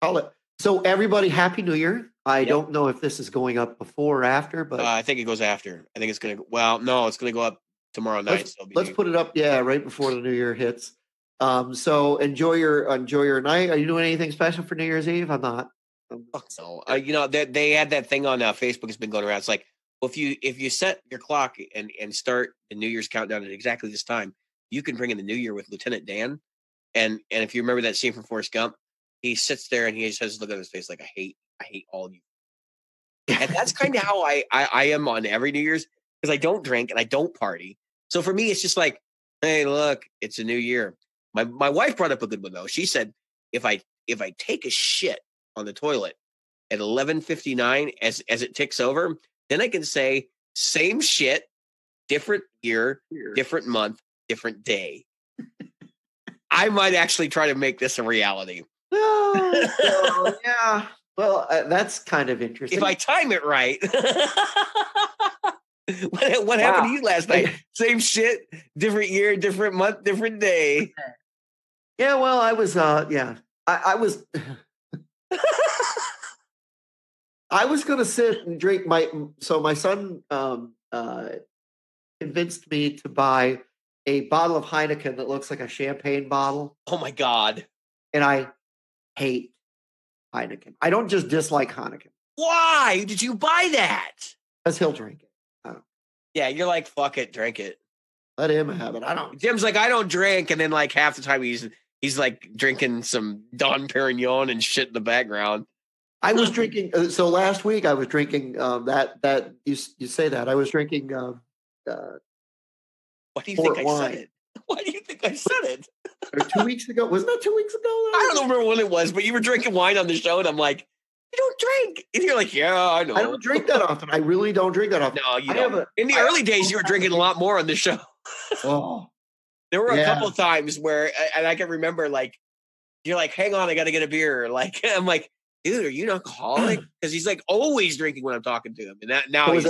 Call it. So everybody, Happy New Year. I don't know if this is going up before or after, but I think it goes after. I think it's going to, it's going to go up tomorrow night. Let's put it up. Yeah. Right before the New Year hits. So enjoy your night. Are you doing anything special for New Year's Eve? I'm not. No. They had that thing on Facebook has been going around. It's like, well, if you set your clock and start the New Year's countdown at exactly this time, you can bring in the New Year with Lieutenant Dan. And if you remember that scene from Forrest Gump, he sits there and he just has this look on his face like, I hate all of you. And that's kind of how I am on every New Year's, because I don't drink and I don't party. So for me, it's just like, hey, look, it's a new year. My wife brought up a good one though. She said, if I take a shit on the toilet at 11:59 as it ticks over, then I can say same shit, different year, different month, different day. I might actually try to make this a reality. Yeah. Well, that's kind of interesting. If I time it right. What happened to you last night? Same shit, different year, different month, different day. Yeah, well, I was I was I was gonna sit and drink my son convinced me to buy a bottle of Heineken that looks like a champagne bottle. Oh my God. And I hate Heineken. I don't just dislike Heineken. Why did you buy that? Because he'll drink it. Yeah, you're like, fuck it, drink it. Let him have it. I don't. Jim's like, I don't drink, and then like half the time he's like drinking some Don Perignon and shit in the background. I was drinking. So last week I was drinking that you say that I was drinking. Why do you think I said it? Why do you think I said it? Or 2 weeks ago? Wasn't that 2 weeks ago? I don't remember when it was, but you were drinking wine on the show, and I'm like, you don't drink. And you're like, yeah, I know. I don't drink that often. I really don't drink that often. No, you don't. In the early days, you were drinking a lot more on the show. Oh. There were a couple of times where, and I can remember, like, you're like, hang on, I got to get a beer. Like, I'm like, dude, are you an alcoholic? Because he's like always drinking when I'm talking to him. And now he's...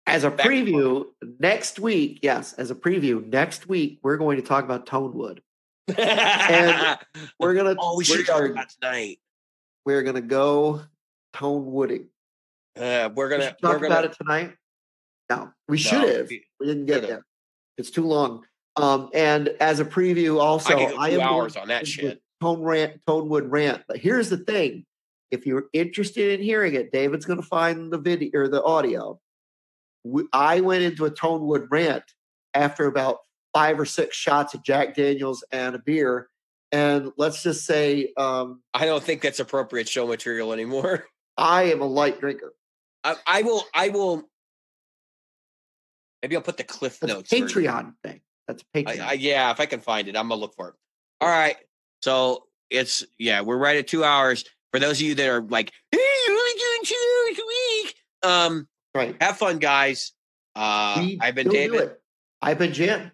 As a preview, next week, next week, we're going to talk about Tonewood. And we're going to... we should talk about tonight. We're going to go Tonewooding. We're going to... talk about it tonight? No, we should have. We didn't get there. It's too long. And as a preview, also, I am 2 hours on that shit. Tonewood rant. But here's the thing: if you're interested in hearing it, David's going to find the video or the audio. I went into a Tonewood rant after about 5 or 6 shots of Jack Daniels and a beer, and let's just say, I don't think that's appropriate show material anymore. I am a light drinker. I will. Maybe I'll put the Cliff Notes. Patreon thing. That's Patreon. Yeah, if I can find it, I'm gonna look for it. All right. So we're right at 2 hours. For those of you that are like, hey, you're only doing 2 hours a week. Right. Have fun, guys. I've been David. I've been Jim.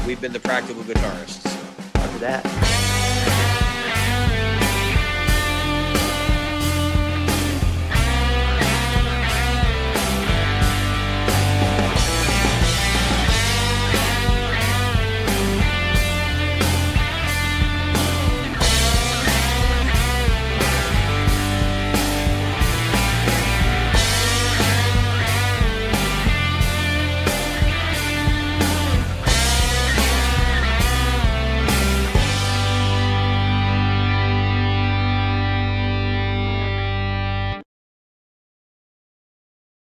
We've been the Practical Guitarists. After that.